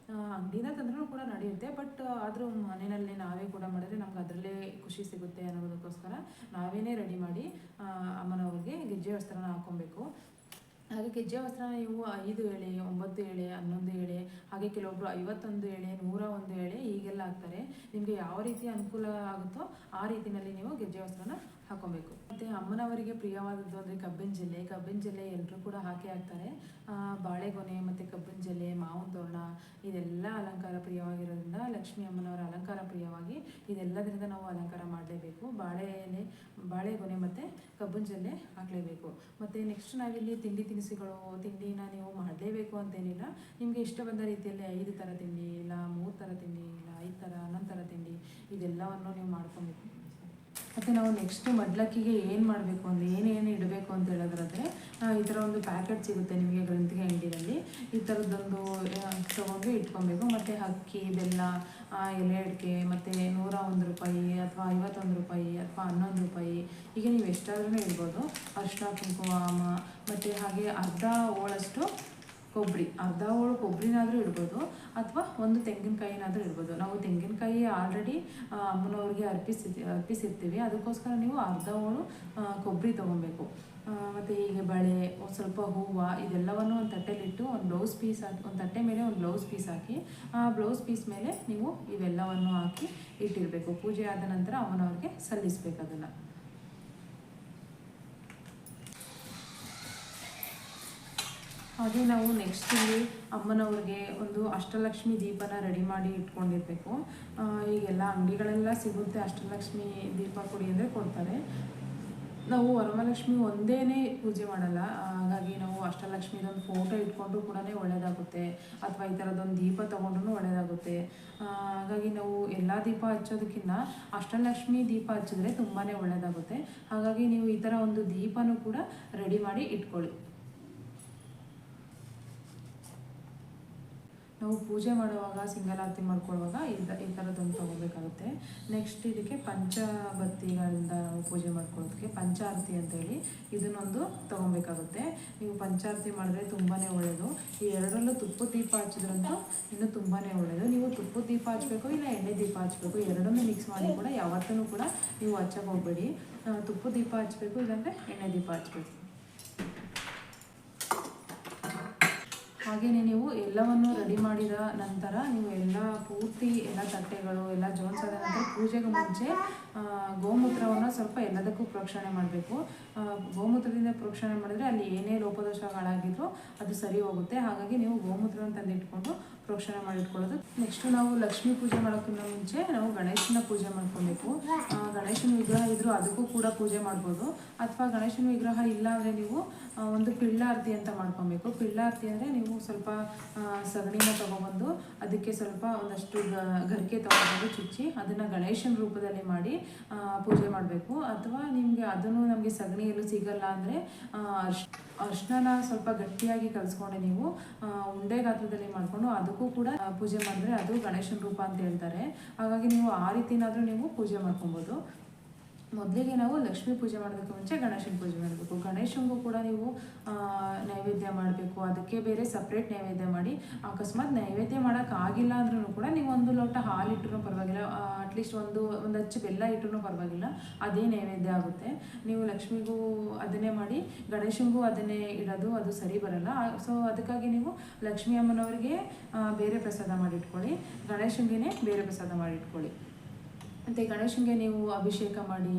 ಅಂಗಡಿನ ತಂದ್ರೂ ಕೂಡ ನಡೆಯುತ್ತೆ, ಬಟ್ ಆದರೂ ಮನೆಯಲ್ಲೇ ನಾವೇ ಕೂಡ ಮಾಡಿದ್ರೆ ನಮ್ಗೆ ಅದರಲ್ಲೇ ಖುಷಿ ಸಿಗುತ್ತೆ ಅನ್ನೋದಕ್ಕೋಸ್ಕರ ನಾವೇ ರೆಡಿ ಮಾಡಿ ಅಮ್ಮನವ್ರಿಗೆ ಗೆಜ್ಜೆ ವಸ್ತ್ರನ ಹಾಕ್ಕೊಬೇಕು. ಹಾಗೆ ಗೆಜ್ಜೆ ವಸ್ತ್ರನ ನೀವು 5 ಎಳೆ, 9 ಎಳೆ, 11 ಎಳೆ, ಹಾಗೆ ಕೆಲವೊಬ್ಬರು 51 ಎಳೆ, 101 ಎಳೆ ಹೀಗೆಲ್ಲ ಹಾಕ್ತಾರೆ. ನಿಮಗೆ ಯಾವ ರೀತಿ ಅನುಕೂಲ ಆಗುತ್ತೋ ಆ ರೀತಿಯಲ್ಲಿ ನೀವು ಗೆಜ್ಜೆ ವಸ್ತ್ರನ ಹಾಕ್ಕೊಬೇಕು. ಮತ್ತು ಅಮ್ಮನವರಿಗೆ ಪ್ರಿಯವಾದದ್ದು ಅಂದರೆ ಕಬ್ಬಿನ ಜಲ್ಲೆ ಎಲ್ಲರೂ ಕೂಡ ಹಾಕ್ತಾರೆ. ಬಾಳೆಗೊನೆ ಮತ್ತು ಕಬ್ಬಿನ ಜಲ್ಲೆ, ಮಾವಿನ ತೋರಣ ಇದೆಲ್ಲ ಅಲಂಕಾರ ಪ್ರಿಯವಾಗಿರೋದ್ರಿಂದ ಲಕ್ಷ್ಮೀ ಅಮ್ಮನವರ ಅಲಂಕಾರ ಪ್ರಿಯವಾಗಿ ಇದೆಲ್ಲದರಿಂದ ನಾವು ಅಲಂಕಾರ ಮಾಡಲೇಬೇಕು. ಬಾಳೆಗೊನೆ ಮತ್ತು ಕಬ್ಬಿನ ಜಲ್ಲೆ ಹಾಕಲೇಬೇಕು. ಮತ್ತು ನೆಕ್ಸ್ಟ್ ನಾವಿಲ್ಲಿ ತಿಂಡಿನ ನೀವು ಮಾಡಲೇಬೇಕು ಅಂತೇನಿಲ್ಲ. ನಿಮಗೆ ಇಷ್ಟ ಬಂದ ರೀತಿಯಲ್ಲಿ 5 ಥರ ತಿಂಡಿ, ಇಲ್ಲ 3 ಥರ ತಿಂಡಿ, ಇಲ್ಲ 5 ಥರ 11 ಥರ ತಿಂಡಿ ಇದೆಲ್ಲವನ್ನು ನೀವು ಮಾಡ್ಕೊಬೇಕು. ಮತ್ತು ನಾವು ನೆಕ್ಸ್ಟು ಮಡ್ಲಕ್ಕಿಗೆ ಏನು ಮಾಡಬೇಕು ಅಂದರೆ ಏನೇನು ಇಡಬೇಕು ಅಂತ ಹೇಳಿದ್ರೆ ಈ ಥರ ಒಂದು ಪ್ಯಾಕೆಟ್ ಸಿಗುತ್ತೆ ನಿಮಗೆ ಗ್ರಂಥಿಗೆ ಅಂಗಡಿಯಲ್ಲಿ. ಈ ಥರದ್ದೊಂದು ತೊಗೊಂಡು ಇಟ್ಕೊಬೇಕು. ಮತ್ತು ಅಕ್ಕಿ, ಬೆಲ್ಲ, ಎಲೆ ಅಡಿಕೆ, ಮತ್ತು 101 ರೂಪಾಯಿ ಅಥವಾ 51 ರೂಪಾಯಿ ಅಥವಾ 11 ರೂಪಾಯಿ ಹೀಗೆ ನೀವು ಎಷ್ಟಾದ್ರೂ ಇಡ್ಬೋದು. ಅರಿಶಿನ, ಕುಂಕುಮ, ಮತ್ತು ಹಾಗೆ ಅರ್ಧ ಹೋಳಷ್ಟು ಅರ್ಧ ಹೋಳು ಕೊಬ್ಬರಿನಾದರೂ ಇಡ್ಬೋದು, ಅಥವಾ ಒಂದು ತೆಂಗಿನಕಾಯಿನಾದರೂ ಇಡ್ಬೋದು. ನಾವು ತೆಂಗಿನಕಾಯಿ ಆಲ್ರೆಡಿ ಅಮ್ಮನವ್ರಿಗೆ ಅರ್ಪಿಸಿರ್ತೀವಿ, ಅದಕ್ಕೋಸ್ಕರ ನೀವು ಅರ್ಧ ಹೋಳು ಕೊಬ್ಬರಿ ತೊಗೊಬೇಕು. ಮತ್ತು ಹೀಗೆ ಬಳೆ, ಸ್ವಲ್ಪ ಹೂವು ಇದೆಲ್ಲವನ್ನು ಒಂದು ತಟ್ಟೆಲಿಟ್ಟು ಒಂದು ತಟ್ಟೆ ಮೇಲೆ ಒಂದು ಬ್ಲೌಸ್ ಪೀಸ್ ಹಾಕಿ ಆ ಬ್ಲೌಸ್ ಪೀಸ್ ಮೇಲೆ ನೀವು ಇವೆಲ್ಲವನ್ನು ಹಾಕಿ ಇಟ್ಟಿರಬೇಕು. ಪೂಜೆ ಆದ ನಂತರ ಅಮ್ಮನವ್ರಿಗೆ ಸಲ್ಲಿಸಬೇಕು ಅದನ್ನು. ಹಾಗೆ ನಾವು ನೆಕ್ಸ್ಟ್ ಇಲ್ಲಿ ಅಮ್ಮನವ್ರಿಗೆ ಒಂದು ಅಷ್ಟಲಕ್ಷ್ಮಿ ದೀಪನ ರೆಡಿ ಮಾಡಿ ಇಟ್ಕೊಂಡಿರಬೇಕು. ಈಗೆಲ್ಲ ಅಂಗಡಿಗಳೆಲ್ಲ ಸಿಗುತ್ತೆ, ಅಷ್ಟಲಕ್ಷ್ಮಿ ದೀಪ ಕೊಡಿ ಅಂದರೆ ಕೊಡ್ತಾರೆ. ನಾವು ವರಮಹಾಲಕ್ಷ್ಮಿ ಒಂದೇ ಪೂಜೆ ಮಾಡಲ್ಲ, ಹಾಗಾಗಿ ನಾವು ಅಷ್ಟಲಕ್ಷ್ಮಿದೊಂದು ಫೋಟೋ ಇಟ್ಕೊಂಡು ಕೂಡ ಒಳ್ಳೆಯದಾಗುತ್ತೆ, ಅಥವಾ ಈ ಥರದೊಂದು ದೀಪ ತೊಗೊಂಡ್ರೂ ಒಳ್ಳೆಯದಾಗುತ್ತೆ. ಹಾಗಾಗಿ ನಾವು ಎಲ್ಲ ದೀಪ ಹಚ್ಚೋದಕ್ಕಿಂತ ಅಷ್ಟಲಕ್ಷ್ಮಿ ದೀಪ ಹಚ್ಚಿದ್ರೆ ತುಂಬಾ ಒಳ್ಳೆಯದಾಗುತ್ತೆ. ಹಾಗಾಗಿ ನೀವು ಈ ಥರ ಒಂದು ದೀಪನೂ ಕೂಡ ರೆಡಿ ಮಾಡಿ ಇಟ್ಕೊಳ್ಳಿ. ನಾವು ಪೂಜೆ ಮಾಡುವಾಗ ಸಿಂಗಲ್ ಆರತಿ ಮಾಡ್ಕೊಳ್ಳುವಾಗ ಈ ಥರದ್ದೊಂದು ತೊಗೋಬೇಕಾಗುತ್ತೆ. ನೆಕ್ಸ್ಟ್ ಇದಕ್ಕೆ ಪಂಚಬತ್ತಿಗಳಿಂದ ನಾವು ಪೂಜೆ ಮಾಡ್ಕೊಳ್ಳೋದಕ್ಕೆ ಪಂಚಾರತಿ ಅಂತೇಳಿ ಇದನ್ನೊಂದು ತೊಗೊಬೇಕಾಗುತ್ತೆ. ನೀವು ಪಂಚಾರತಿ ಮಾಡಿದ್ರೆ ತುಂಬಾ ಒಳ್ಳೆಯದು. ಈ ಎರಡರಲ್ಲೂ ತುಪ್ಪದ ದೀಪ ಹಚ್ಚಿದ್ರಂತೂ ಇನ್ನೂ ತುಂಬಾ ಒಳ್ಳೆಯದು. ನೀವು ತುಪ್ಪದ ದೀಪ ಹಚ್ಚಬೇಕು, ಇಲ್ಲ ಎಣ್ಣೆ ದೀಪ ಹಚ್ಚಬೇಕು, ಎರಡನ್ನೂ ಮಿಕ್ಸ್ ಮಾಡಿ ಕೂಡ ಯಾವತ್ತೂ ಕೂಡ ನೀವು ಹಚ್ಚಕ್ಕೆ ಹೋಗಬೇಡಿ. ತುಪ್ಪದ ದೀಪ ಹಚ್ಚಬೇಕು, ಇಲ್ಲಾಂದರೆ ಎಣ್ಣೆ ದೀಪ ಹಚ್ಚಬೇಕು. ಹಾಗೆಯೇ ನೀವು ಎಲ್ಲವನ್ನು ರೆಡಿ ಮಾಡಿದ ನಂತರ ನೀವು ಎಲ್ಲ ಪೂರ್ತಿ ಎಲ್ಲ ತಟ್ಟೆಗಳು ಎಲ್ಲ ಜೋಡಿಸಾದ ನಂತರ ಪೂಜೆಗೆ ಮುಂಚೆ ಗೋಮೂತ್ರವನ್ನು ಸ್ವಲ್ಪ ಎಲ್ಲದಕ್ಕೂ ಪ್ರೋಕ್ಷಣೆ ಮಾಡಬೇಕು. ಗೋಮೂತ್ರದಿಂದ ಪ್ರೋಕ್ಷಣೆ ಮಾಡಿದ್ರೆ ಅಲ್ಲಿ ಏನೇ ಲೋಪದೋಷಗಳಾಗಿದ್ರೂ ಅದು ಸರಿ ಹೋಗುತ್ತೆ. ಹಾಗಾಗಿ ನೀವು ಗೋಮೂತ್ರವನ್ನು ತಂದಿಟ್ಕೊಂಡು ಪ್ರೋಕ್ಷಣೆ ಮಾಡಿಟ್ಕೊಳ್ಳೋದು. ನೆಕ್ಸ್ಟು ನಾವು ಲಕ್ಷ್ಮೀ ಪೂಜೆ ಮಾಡೋಕ್ಕಿಂತ ಮುಂಚೆ ನಾವು ಗಣೇಶನ ಪೂಜೆ ಮಾಡ್ಕೊಬೇಕು. ಗಣೇಶನ ವಿಗ್ರಹ ಇದ್ದರೂ ಅದಕ್ಕೂ ಕೂಡ ಪೂಜೆ ಮಾಡ್ಬೋದು, ಅಥವಾ ಗಣೇಶನ ವಿಗ್ರಹ ಇಲ್ಲ ಅಂದರೆ ನೀವು ಒಂದು ಪಿಳ್ಳಾರತಿ ಅಂತ ಮಾಡ್ಕೊಬೇಕು. ಪಿಳ್ಳಾರತಿ ಅಂದರೆ ನೀವು ಸ್ವಲ್ಪ ಸಗಣಿನ ತೊಗೊಬಂದು ಅದಕ್ಕೆ ಸ್ವಲ್ಪ ಒಂದಷ್ಟು ಗರಿಕೆ ತೊಗೊಬಂದು ಚುಚ್ಚಿ ಅದನ್ನು ಗಣೇಶನ ರೂಪದಲ್ಲಿ ಮಾಡಿ ಪೂಜೆ ಮಾಡಬೇಕು. ಅಥವಾ ನಮಗೆ ಸಗಣಿ ಎಲ್ಲೂ ಸಿಗಲ್ಲ ಅಂದರೆ ಅರ್ಶಿನ ಸ್ವಲ್ಪ ಗಟ್ಟಿಯಾಗಿ ಕಲಿಸ್ಕೊಂಡು ನೀವು ಉಂಡೆ ಗಾತ್ರದಲ್ಲಿ ಮಾಡಿಕೊಂಡು ಅದಕ್ಕೂ ಕೂಡ ಪೂಜೆ ಮಾಡಿದ್ರೆ ಅದು ಗಣೇಶನ ರೂಪ ಅಂತ ಹೇಳ್ತಾರೆ. ಹಾಗಾಗಿ ನೀವು ಆ ರೀತಿನಾದರೂ ನೀವು ಪೂಜೆ ಮಾಡ್ಕೊಬೋದು. ಮೊದಲಿಗೆ ನಾವು ಲಕ್ಷ್ಮೀ ಪೂಜೆ ಮಾಡೋದಕ್ಕೆ ಮುಂಚೆ ಗಣೇಶನ ಪೂಜೆ ಮಾಡಬೇಕು. ಗಣೇಶನಿಗೂ ಕೂಡ ನೀವು ನೈವೇದ್ಯ ಮಾಡಬೇಕು, ಅದಕ್ಕೆ ಬೇರೆ ಸಪ್ರೇಟ್ ನೈವೇದ್ಯ ಮಾಡಿ. ಅಕಸ್ಮಾತ್ ನೈವೇದ್ಯ ಮಾಡೋಕ್ಕಾಗಿಲ್ಲ ಅಂದ್ರೂ ಕೂಡ ನೀವು ಒಂದು ಲೋಟ ಹಾಲು ಇಟ್ಟರೂ ಪರವಾಗಿಲ್ಲ, ಅಟ್ಲೀಸ್ಟ್ ಒಂದು ಅಚ್ಚು ಬೆಲ್ಲ ಇಟ್ಟರೂ ಪರವಾಗಿಲ್ಲ, ಅದೇ ನೈವೇದ್ಯ ಆಗುತ್ತೆ. ನೀವು ಲಕ್ಷ್ಮಿಗೂ ಅದನ್ನೇ ಮಾಡಿ ಗಣೇಶನಿಗೂ ಅದನ್ನೇ ಇಡೋದು ಅದು ಸರಿ ಬರಲ್ಲ. ಸೊ ಅದಕ್ಕಾಗಿ ನೀವು ಲಕ್ಷ್ಮೀ ಅಮ್ಮನವರಿಗೆ ಬೇರೆ ಪ್ರಸಾದ ಮಾಡಿಟ್ಕೊಳ್ಳಿ, ಗಣೇಶನಿಗೆ ಬೇರೆ ಪ್ರಸಾದ ಮಾಡಿಟ್ಕೊಳ್ಳಿ. ಮತ್ತು ಗಣೇಶನಿಗೆ ನೀವು ಅಭಿಷೇಕ ಮಾಡಿ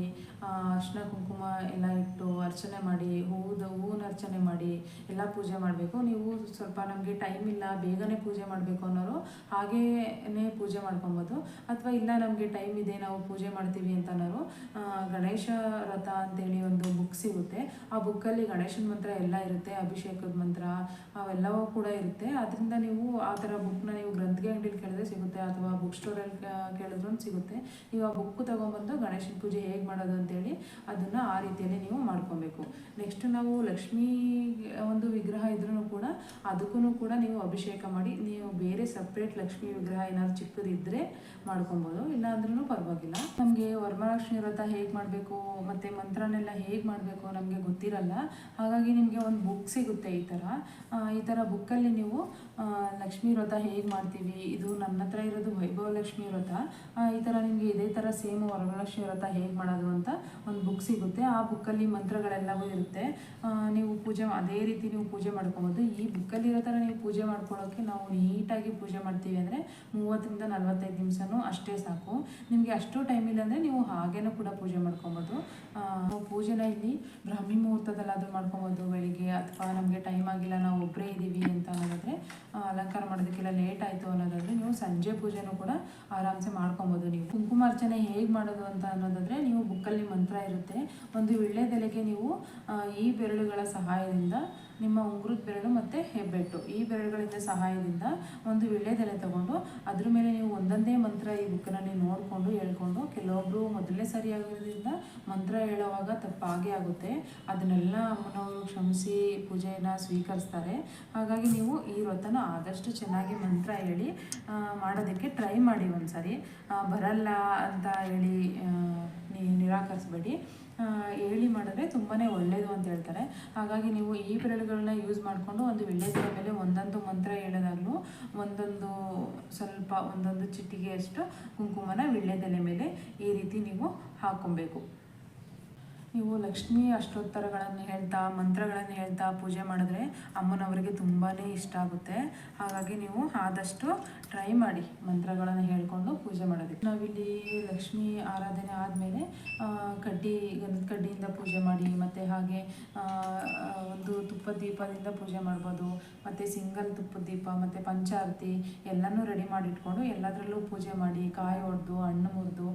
ಅರಿಶಿನ ಕುಂಕುಮ ಎಲ್ಲ ಇಟ್ಟು ಅರ್ಚನೆ ಮಾಡಿ ಹೂವಿನ ಅರ್ಚನೆ ಮಾಡಿ ಎಲ್ಲ ಪೂಜೆ ಮಾಡಬೇಕು. ನೀವು ಸ್ವಲ್ಪ ನಮಗೆ ಟೈಮ್ ಇಲ್ಲ ಬೇಗನೆ ಪೂಜೆ ಮಾಡಬೇಕು ಅನ್ನೋರು ಹಾಗೇ ಪೂಜೆ ಮಾಡ್ಕೊಬೋದು. ಅಥವಾ ಇಲ್ಲ ನಮಗೆ ಟೈಮ್ ಇದೆ ನಾವು ಪೂಜೆ ಮಾಡ್ತೀವಿ ಅಂತ ಅನ್ನೋರು ಗಣೇಶ ವ್ರತ ಅಂತೇಳಿ ಒಂದು ಬುಕ್ ಸಿಗುತ್ತೆ. ಆ ಬುಕ್ಕಲ್ಲಿ ಗಣೇಶನ ಮಂತ್ರ ಎಲ್ಲ ಇರುತ್ತೆ, ಅಭಿಷೇಕದ ಮಂತ್ರ ಅವೆಲ್ಲವೂ ಕೂಡ ಇರುತ್ತೆ. ಅದರಿಂದ ನೀವು ಆ ಥರ ಬುಕ್ನ ನೀವು ಗ್ರಂಥಿಗೆ ಅಂಗಡಿಲಿ ಕೇಳಿದ್ರೆ ಸಿಗುತ್ತೆ, ಅಥವಾ ಬುಕ್ ಸ್ಟೋರಲ್ಲಿ ಕೇಳಿದ್ರೂ ಸಿಗುತ್ತೆ. ನೀವು ಆ ಬುಕ್ ತೊಗೊಂಬಂದು ಗಣೇಶನ ಪೂಜೆ ಹೇಗೆ ಮಾಡೋದು ಅಂತೇಳಿ ಅದನ್ನು ಆ ರೀತಿಯಲ್ಲಿ ನೀವು ಮಾಡ್ಕೊಬೇಕು. ನೆಕ್ಸ್ಟ್ ನಾವು ಲಕ್ಷ್ಮೀ ಒಂದು ವಿಗ್ರಹ ಇದ್ರೂ ಕೂಡ ಅದಕ್ಕೂ ಕೂಡ ನೀವು ಅಭಿಷೇಕ ಮಾಡಿ, ನೀವು ಬೇರೆ ಸಪ್ರೇಟ್ ಲಕ್ಷ್ಮೀ ವಿಗ್ರಹ ಏನಾದ್ರು ಚಿಕ್ಕದಿದ್ದರೆ ಮಾಡ್ಕೊಬೋದು, ಇಲ್ಲ ಅಂದ್ರೂ ಪರವಾಗಿಲ್ಲ. ನಮಗೆ ವರಮಹಾಲಕ್ಷ್ಮಿ ವ್ರತ ಹೇಗೆ ಮಾಡಬೇಕು ಮತ್ತು ಮಂತ್ರನೆಲ್ಲ ಹೇಗೆ ಮಾಡಬೇಕು ನಮಗೆ ಗೊತ್ತಿರಲ್ಲ. ಹಾಗಾಗಿ ನಿಮಗೆ ಒಂದು ಬುಕ್ ಸಿಗುತ್ತೆ ಈ ಥರ ಬುಕ್ಕಲ್ಲಿ ನೀವು ಲಕ್ಷ್ಮೀ ವ್ರತ ಹೇಗೆ ಮಾಡ್ತೀವಿ, ಇದು ನನ್ನ ಹತ್ರ ಇರೋದು ವೈಭವ ಲಕ್ಷ್ಮೀ ವ್ರತ, ಈ ಥರ ನಿಮಗೆ ಇದೇ ಥರ ಸೇಮ್ ವರಮಹಾಲಕ್ಷ್ಮಿ ವ್ರತ ಹೇಗೆ ಮಾಡೋದು ಅಂತ ಒಂದು ಬುಕ್ ಸಿಗುತ್ತೆ. ಆ ಬುಕ್ಕಲ್ಲಿ ಮಂತ್ರಗಳೆಲ್ಲವೂ ಇರುತ್ತೆ. ನೀವು ಅದೇ ರೀತಿ ನೀವು ಪೂಜೆ ಮಾಡ್ಕೊಬೋದು. ಈ ಬುಕ್ಕಲ್ಲಿರೋ ಥರ ನೀವು ಪೂಜೆ ಮಾಡ್ಕೊಳ್ಳೋಕ್ಕೆ ನಾವು ನೀಟಾಗಿ ಪೂಜೆ ಮಾಡ್ತೀವಿ ಅಂದರೆ 30ರಿಂದ 45 ನಿಮಿಷನೂ ಅಷ್ಟೇ ಸಾಕು. ನಿಮಗೆ ಅಷ್ಟು ಟೈಮ್ ಇಲ್ಲ ಅಂದರೆ ನೀವು ಹಾಗೇನೂ ಕೂಡ ಪೂಜೆ ಮಾಡ್ಕೊಬೋದು. ಪೂಜೆನ ಇಲ್ಲಿ ಬ್ರಾಹ್ಮಿ ಮುಹೂರ್ತದಲ್ಲಾದರೂ ಮಾಡ್ಕೊಬೋದು ಬೆಳಿಗ್ಗೆ, ಅಥವಾ ನಮಗೆ ಟೈಮ್ ಆಗಿಲ್ಲ ನಾವು ಒಬ್ಬರೇ ಇದ್ದೀವಿ ಅಂತ ಅನ್ನೋದಾದರೆ ಅಲಂಕಾರ ಮಾಡೋದಕ್ಕೆಲ್ಲ ಲೇಟ್ ಆಯಿತು ಅನ್ನೋದಾದರೆ ನೀವು ಸಂಜೆ ಪೂಜೆನೂ ಕೂಡ ಆರಾಮ್ಸೆ ಮಾಡ್ಕೊಬೋದು. ನೀವು ಕುಂಕುಮಾರ್ಚನೆ ಹೇಗೆ ಮಾಡೋದು ಅಂತ ಅನ್ನೋದಾದರೆ ನೀವು ಬುಕ್ಕಲ್ಲಿ ಮಂತ್ರ ಇರುತ್ತೆ. ಒಂದು ವೀಳ್ಯದೆಲೆಗೆ ನೀವು ಈ ಬೆರಳುಗಳ ಸಹಾಯದಿಂದ ನಿಮ್ಮ ಉಂಗುರದ ಬೆರಳು ಮತ್ತು ಹೆಬ್ಬೆಟ್ಟು ಈ ಬೆರಳುಗಳಿಂದ ಸಹಾಯದಿಂದ ಒಂದು ವೀಳ್ಯದೆಲೆ ತಗೊಂಡು ಅದ್ರ ಮೇಲೆ ನೀವು ಒಂದೊಂದೇ ಮಂತ್ರ ಈ ಬುಕ್ಕಿನಲ್ಲಿ ನೋಡಿಕೊಂಡು ಹೇಳ್ಕೊಂಡು, ಕೆಲವೊಬ್ಬರು ಮೊದಲನೇ ಸರಿ ಆಗೋದ್ರಿಂದ ಮಂತ್ರ ಹೇಳೋವಾಗ ತಪ್ಪಾಗೇ ಆಗುತ್ತೆ, ಅದನ್ನೆಲ್ಲ ಅಮ್ಮನವರು ಕ್ಷಮಿಸಿ ಪೂಜೆಯನ್ನು ಸ್ವೀಕರಿಸ್ತಾರೆ. ಹಾಗಾಗಿ ನೀವು ಈ ವ್ರತನ ಆದಷ್ಟು ಚೆನ್ನಾಗಿ ಮಂತ್ರ ಹೇಳಿ ಮಾಡೋದಕ್ಕೆ ಟ್ರೈ ಮಾಡಿ. ಒಂದು ಸರಿ ಬರಲ್ಲ ಅಂತ ಹೇಳಿ ನಿರಾಕರಿಸ್ಬೇಡಿ, ಹೇಳಿ ಮಾಡಿದ್ರೆ ತುಂಬಾ ಒಳ್ಳೆಯದು ಅಂತ ಹೇಳ್ತಾರೆ. ಹಾಗಾಗಿ ನೀವು ಈ ಬೆರಳುಗಳನ್ನ ಯೂಸ್ ಮಾಡಿಕೊಂಡು ಒಂದು ವೀಳ್ಯದೆಲೆ ಮೇಲೆ ಒಂದೊಂದು ಮಂತ್ರ ಹೇಳೋದಾಗಲೂ ಒಂದೊಂದು ಚಿಟಿಗೆಯಷ್ಟು ಕುಂಕುಮನ ವೀಳ್ಯದೆಲೆ ಮೇಲೆ ಈ ರೀತಿ ನೀವು ಹಾಕ್ಕೊಬೇಕು. ನೀವು ಲಕ್ಷ್ಮೀ ಅಷ್ಟೋತ್ತರಗಳನ್ನು ಹೇಳ್ತಾ ಮಂತ್ರಗಳನ್ನು ಹೇಳ್ತಾ ಪೂಜೆ ಮಾಡಿದ್ರೆ ಅಮ್ಮನವರಿಗೆ ತುಂಬಾ ಇಷ್ಟ ಆಗುತ್ತೆ. ಹಾಗಾಗಿ ನೀವು ಆದಷ್ಟು ಟ್ರೈ ಮಾಡಿ ಮಂತ್ರಗಳನ್ನು ಹೇಳ್ಕೊಂಡು ಪೂಜೆ ಮಾಡೋದಕ್ಕೆ. ನಾವಿಲ್ಲಿ ಲಕ್ಷ್ಮೀ ಆರಾಧನೆ ಆದಮೇಲೆ ಗಂಧದ ಕಡ್ಡಿಯಿಂದ ಪೂಜೆ ಮಾಡಿ, ಮತ್ತು ಹಾಗೆ ಒಂದು ತುಪ್ಪದ ದೀಪದಿಂದ ಪೂಜೆ ಮಾಡ್ಬೋದು, ಮತ್ತು ಸಿಂಗಲ್ ತುಪ್ಪದ ದೀಪ ಮತ್ತು ಪಂಚಾರತಿ ಎಲ್ಲನೂ ರೆಡಿ ಮಾಡಿಟ್ಕೊಂಡು ಎಲ್ಲದರಲ್ಲೂ ಪೂಜೆ ಮಾಡಿ, ಕಾಯಿ ಹೊಡೆದು ಹಣ್ಣು ಮುರಿದು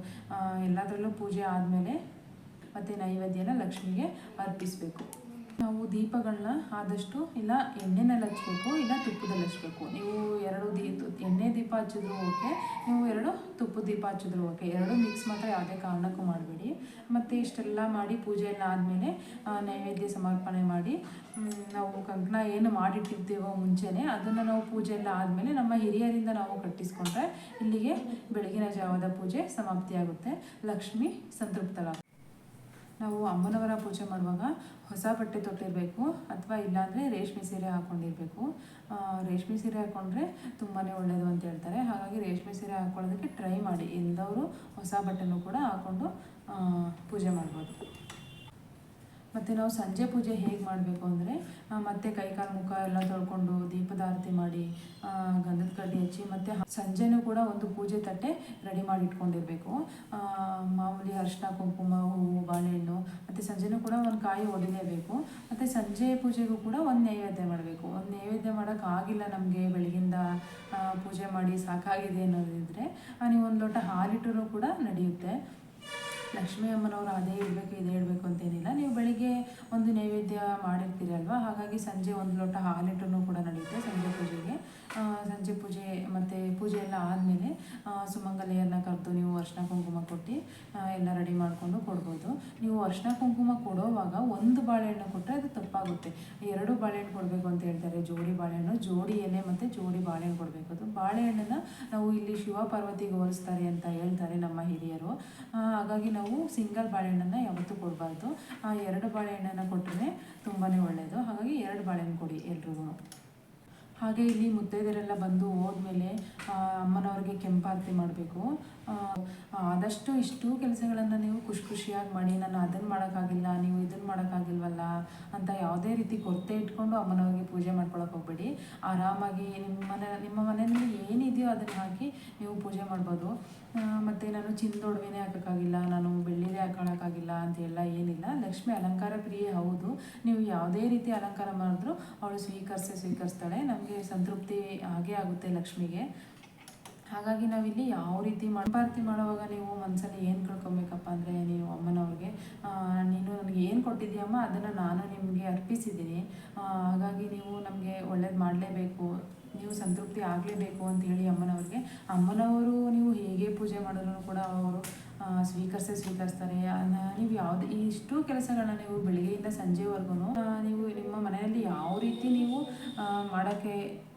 ಎಲ್ಲದರಲ್ಲೂ ಪೂಜೆ ಆದಮೇಲೆ ಮತ್ತು ನೈವೇದ್ಯನ ಲಕ್ಷ್ಮಿಗೆ ಅರ್ಪಿಸಬೇಕು. ನಾವು ದೀಪಗಳನ್ನ ಆದಷ್ಟು ಇಲ್ಲ ಎಣ್ಣೆನಲ್ಲಿ ಹಚ್ಚಬೇಕು, ಇಲ್ಲ ತುಪ್ಪದಲ್ಲಿ ಹಚ್ಚಬೇಕು. ನೀವು 2 ಎಣ್ಣೆ ದೀಪ ಹಚ್ಚಿದ್ರು ಓಕೆ, ನೀವು 2 ತುಪ್ಪದ ದೀಪ ಹಚ್ಚಿದ್ರು ಓಕೆ, 2 ಮಿಕ್ಸ್ ಮಾತ್ರ ಯಾವುದೇ ಕಾರಣಕ್ಕೂ ಮಾಡಬೇಡಿ. ಮತ್ತು ಇಷ್ಟೆಲ್ಲ ಮಾಡಿ ಪೂಜೆ ಎಲ್ಲ ಆದಮೇಲೆ ನೈವೇದ್ಯ ಸಮರ್ಪಣೆ ಮಾಡಿ, ನಾವು ಕಂಕಣ ಏನು ಮಾಡಿಟ್ಟಿರ್ತೀವೋ ಮುಂಚೆನೇ ಅದನ್ನು ನಾವು ಪೂಜೆ ಎಲ್ಲ ಆದಮೇಲೆ ನಮ್ಮ ಹಿರಿಯರಿಂದ ನಾವು ಕಟ್ಟಿಸ್ಕೊಂಡ್ರೆ ಇಲ್ಲಿಗೆ ಬೆಳಗಿನ ಜಾವದ ಪೂಜೆ ಸಮಾಪ್ತಿಯಾಗುತ್ತೆ, ಲಕ್ಷ್ಮಿ ಸಂತೃಪ್ತರಾಗ. ನಾವು ಅಮ್ಮನವರ ಪೂಜೆ ಮಾಡುವಾಗ ಹೊಸ ಬಟ್ಟೆ ತೊಟ್ಟಿರಬೇಕು, ಅಥವಾ ಇಲ್ಲಾಂದರೆ ರೇಷ್ಮೆ ಸೀರೆ ಹಾಕ್ಕೊಂಡಿರಬೇಕು. ರೇಷ್ಮೆ ಸೀರೆ ಹಾಕ್ಕೊಂಡ್ರೆ ತುಂಬಾ ಒಳ್ಳೆಯದು ಅಂತ ಹೇಳ್ತಾರೆ. ಹಾಗಾಗಿ ರೇಷ್ಮೆ ಸೀರೆ ಹಾಕ್ಕೊಳ್ಳೋದಕ್ಕೆ ಟ್ರೈ ಮಾಡಿ. ಎಲ್ಲದವರು ಹೊಸ ಬಟ್ಟೆನೂ ಕೂಡ ಹಾಕ್ಕೊಂಡು ಪೂಜೆ ಮಾಡ್ಬೋದು. ಮತ್ತು ನಾವು ಸಂಜೆ ಪೂಜೆ ಹೇಗೆ ಮಾಡಬೇಕು ಅಂದರೆ ಮತ್ತೆ ಕೈಕಾಲು ಮುಖ ಎಲ್ಲ ತೊಳ್ಕೊಂಡು ದೀಪದ ಆರತಿ ಮಾಡಿ ಗಂಧದ ಕಡ್ಡಿ ಹಚ್ಚಿ, ಮತ್ತು ಸಂಜೆನೂ ಕೂಡ ಒಂದು ಪೂಜೆ ತಟ್ಟೆ ರೆಡಿ ಮಾಡಿ ಇಟ್ಕೊಂಡಿರಬೇಕು. ಮಾಮೂಲಿ ಅರಿಶಿನ ಕುಂಕುಮ ಹೂವು ಬಾಳೆಹಣ್ಣು, ಮತ್ತು ಸಂಜೆನೂ ಕೂಡ ಒಂದು ಕಾಯಿ ಹೊಡಿಲೇಬೇಕು. ಮತ್ತು ಸಂಜೆ ಪೂಜೆಗೂ ಕೂಡ ಒಂದು ನೈವೇದ್ಯ ಮಾಡಬೇಕು. ಒಂದು ನೈವೇದ್ಯ ಮಾಡೋಕ್ಕಾಗಿಲ್ಲ ನಮಗೆ ಬೆಳಗಿಂದ ಪೂಜೆ ಮಾಡಿ ಸಾಕಾಗಿದೆ ಅನ್ನೋದಿದ್ದರೆ ನೀವು ಒಂದು ಲೋಟ ಹಾಲಿಟ್ಟರೂ ಕೂಡ ನಡೆಯುತ್ತೆ. ಲಕ್ಷ್ಮೀ ಅಮ್ಮನವರು ಅದೇ ಇಡಬೇಕು ಇದೇ ಇಡಬೇಕು ಅಂತೇನಿಲ್ಲ. ನೀವು ಬೆಳಿಗ್ಗೆ ಒಂದು ನೈವೇದ್ಯ ಮಾಡಿರ್ತೀರಿ ಅಲ್ವಾ, ಹಾಗಾಗಿ ಸಂಜೆ ಒಂದು ಲೋಟ ಹಾಲಿಟ್ಟರೂ ಕೂಡ ನಡೆಯುತ್ತೆ ಸಂಜೆ ಪೂಜೆಗೆ. ಸಂಜೆ ಪೂಜೆ ಮತ್ತು ಪೂಜೆ ಎಲ್ಲ ಆದಮೇಲೆ ಸುಮಂಗಲಿಯರನ್ನ ಕರೆದು ನೀವು ಅರಿಶಿನ ಕುಂಕುಮ ಕೊಟ್ಟು ಎಲ್ಲ ರೆಡಿ ಮಾಡಿಕೊಂಡು ಕೊಡ್ಬೋದು. ನೀವು ಅರಿಶಿನ ಕುಂಕುಮ ಕೊಡೋವಾಗ ಒಂದು ಬಾಳೆಹಣ್ಣು ಕೊಟ್ಟರೆ ಅದು ತಪ್ಪಾಗುತ್ತೆ. 2 ಬಾಳೆಹಣ್ಣು ಕೊಡಬೇಕು ಅಂತ ಹೇಳ್ತಾರೆ. ಜೋಡಿ ಬಾಳೆಹಣ್ಣು, ಜೋಡಿ ಎಲೆ ಮತ್ತು ಜೋಡಿ ಬಾಳೆಹಣ್ಣು ಕೊಡಬೇಕು. ಅದು ಬಾಳೆಹಣ್ಣನ್ನು ನಾವು ಇಲ್ಲಿ ಶಿವ ಪಾರ್ವತಿಗೆ ಹೋಲಿಸ್ತಾರೆ ಅಂತ ಹೇಳ್ತಾರೆ ನಮ್ಮ ಹಿರಿಯರು. ಹಾಗಾಗಿ ನಾವು ಸಿಂಗಲ್ ಬಾಳೆಹಣ್ಣನ್ನು ಯಾವತ್ತೂ ಕೊಡಬಾರ್ದು. 2 ಬಾಳೆಹಣ್ಣನ್ನು ಕೊಟ್ಟರೆ ತುಂಬಾ ಒಳ್ಳೆಯದು. ಹಾಗಾಗಿ 2 ಬಾಳೆಹಣ್ಣು ಕೊಡಿ ಎಲ್ರಿಗೂ. ಹಾಗೆ ಇಲ್ಲಿ ಮುತ್ತೈದೆಯರೆಲ್ಲ ಬಂದು ಹೋದ್ಮೇಲೆ ಅಮ್ಮನವ್ರಿಗೆ ಕೆಂಪಾರತಿ ಮಾಡಬೇಕು. ಆದಷ್ಟು ಇಷ್ಟು ಕೆಲಸಗಳನ್ನು ನೀವು ಖುಷಿಯಾಗಿ ಮಾಡಿ, ನಾನು ಅದನ್ನು ಮಾಡೋಕ್ಕಾಗಿಲ್ಲ, ನೀವು ಇದನ್ನು ಮಾಡೋಕ್ಕಾಗಿಲ್ವಲ್ಲ ಅಂತ ಯಾವುದೇ ರೀತಿ ಕೊರತೆ ಇಟ್ಕೊಂಡು ಅಮ್ಮನವ್ರಿಗೆ ಪೂಜೆ ಮಾಡ್ಕೊಳಕ್ಕೆ ಹೋಗಬೇಡಿ. ಆರಾಮಾಗಿ ನಿಮ್ಮ ಮನೆಯಲ್ಲಿ ಏನಿದೆಯೋ ಅದನ್ನು ಹಾಕಿ ನೀವು ಪೂಜೆ ಮಾಡ್ಬೋದು. ಮತ್ತು ನಾನು ಚಿನ್ನದೊಡವೆನೇ ಹಾಕೋಕ್ಕಾಗಿಲ್ಲ, ನಾನು ಬೆಳ್ಳಿದೇ ಹಾಕೊಳ್ಳೋಕ್ಕಾಗಿಲ್ಲ ಅಂತೆಲ್ಲ ಏನಿಲ್ಲ. ಲಕ್ಷ್ಮಿ ಅಲಂಕಾರ ಪ್ರಿಯೆ ಹೌದು. ನೀವು ಯಾವುದೇ ರೀತಿ ಅಲಂಕಾರ ಮಾಡಿದ್ರು ಅವಳು ಸ್ವೀಕರಿಸ್ತಾಳೆ. ನಮಗೆ ಸಂತೃಪ್ತಿ ಆಗೇ ಆಗುತ್ತೆ ಲಕ್ಷ್ಮಿಗೆ. ಹಾಗಾಗಿ ನಾವಿಲ್ಲಿ ಯಾವ ರೀತಿ ಮಂಪಾರತಿ ಮಾಡುವಾಗ ನೀವು ಮನಸ್ಸಲ್ಲಿ ಏನು ಕಳ್ಕೊಬೇಕಪ್ಪ ಅಂದರೆ, ನೀವು ಅಮ್ಮನವ್ರಿಗೆ ನೀನು ನನಗೆ ಏನು ಕೊಟ್ಟಿದ್ದೀಯಮ್ಮ ಅದನ್ನು ನಾನು ನಿಮಗೆ ಅರ್ಪಿಸಿದ್ದೀನಿ, ಹಾಗಾಗಿ ನೀವು ನಮಗೆ ಒಳ್ಳೇದು ಮಾಡಲೇಬೇಕು, ನೀವು ಸಂತೃಪ್ತಿ ಆಗಲೇಬೇಕು ಅಂತೇಳಿ ಅಮ್ಮನವರು ನೀವು ಹೇಗೆ ಪೂಜೆ ಮಾಡಿದ್ರು ಕೂಡ ಅವರು ಸ್ವೀಕರಿಸ್ತಾರೆ. ನೀವು ಯಾವುದೇ ಇಷ್ಟು ಕೆಲಸಗಳನ್ನ ನೀವು ಬೆಳಿಗ್ಗೆಯಿಂದ ಸಂಜೆವರೆಗೂ ನೀವು ನಿಮ್ಮ ಮನೆಯಲ್ಲಿ ಯಾವ ರೀತಿ ನೀವು ಮಾಡೋಕ್ಕೆ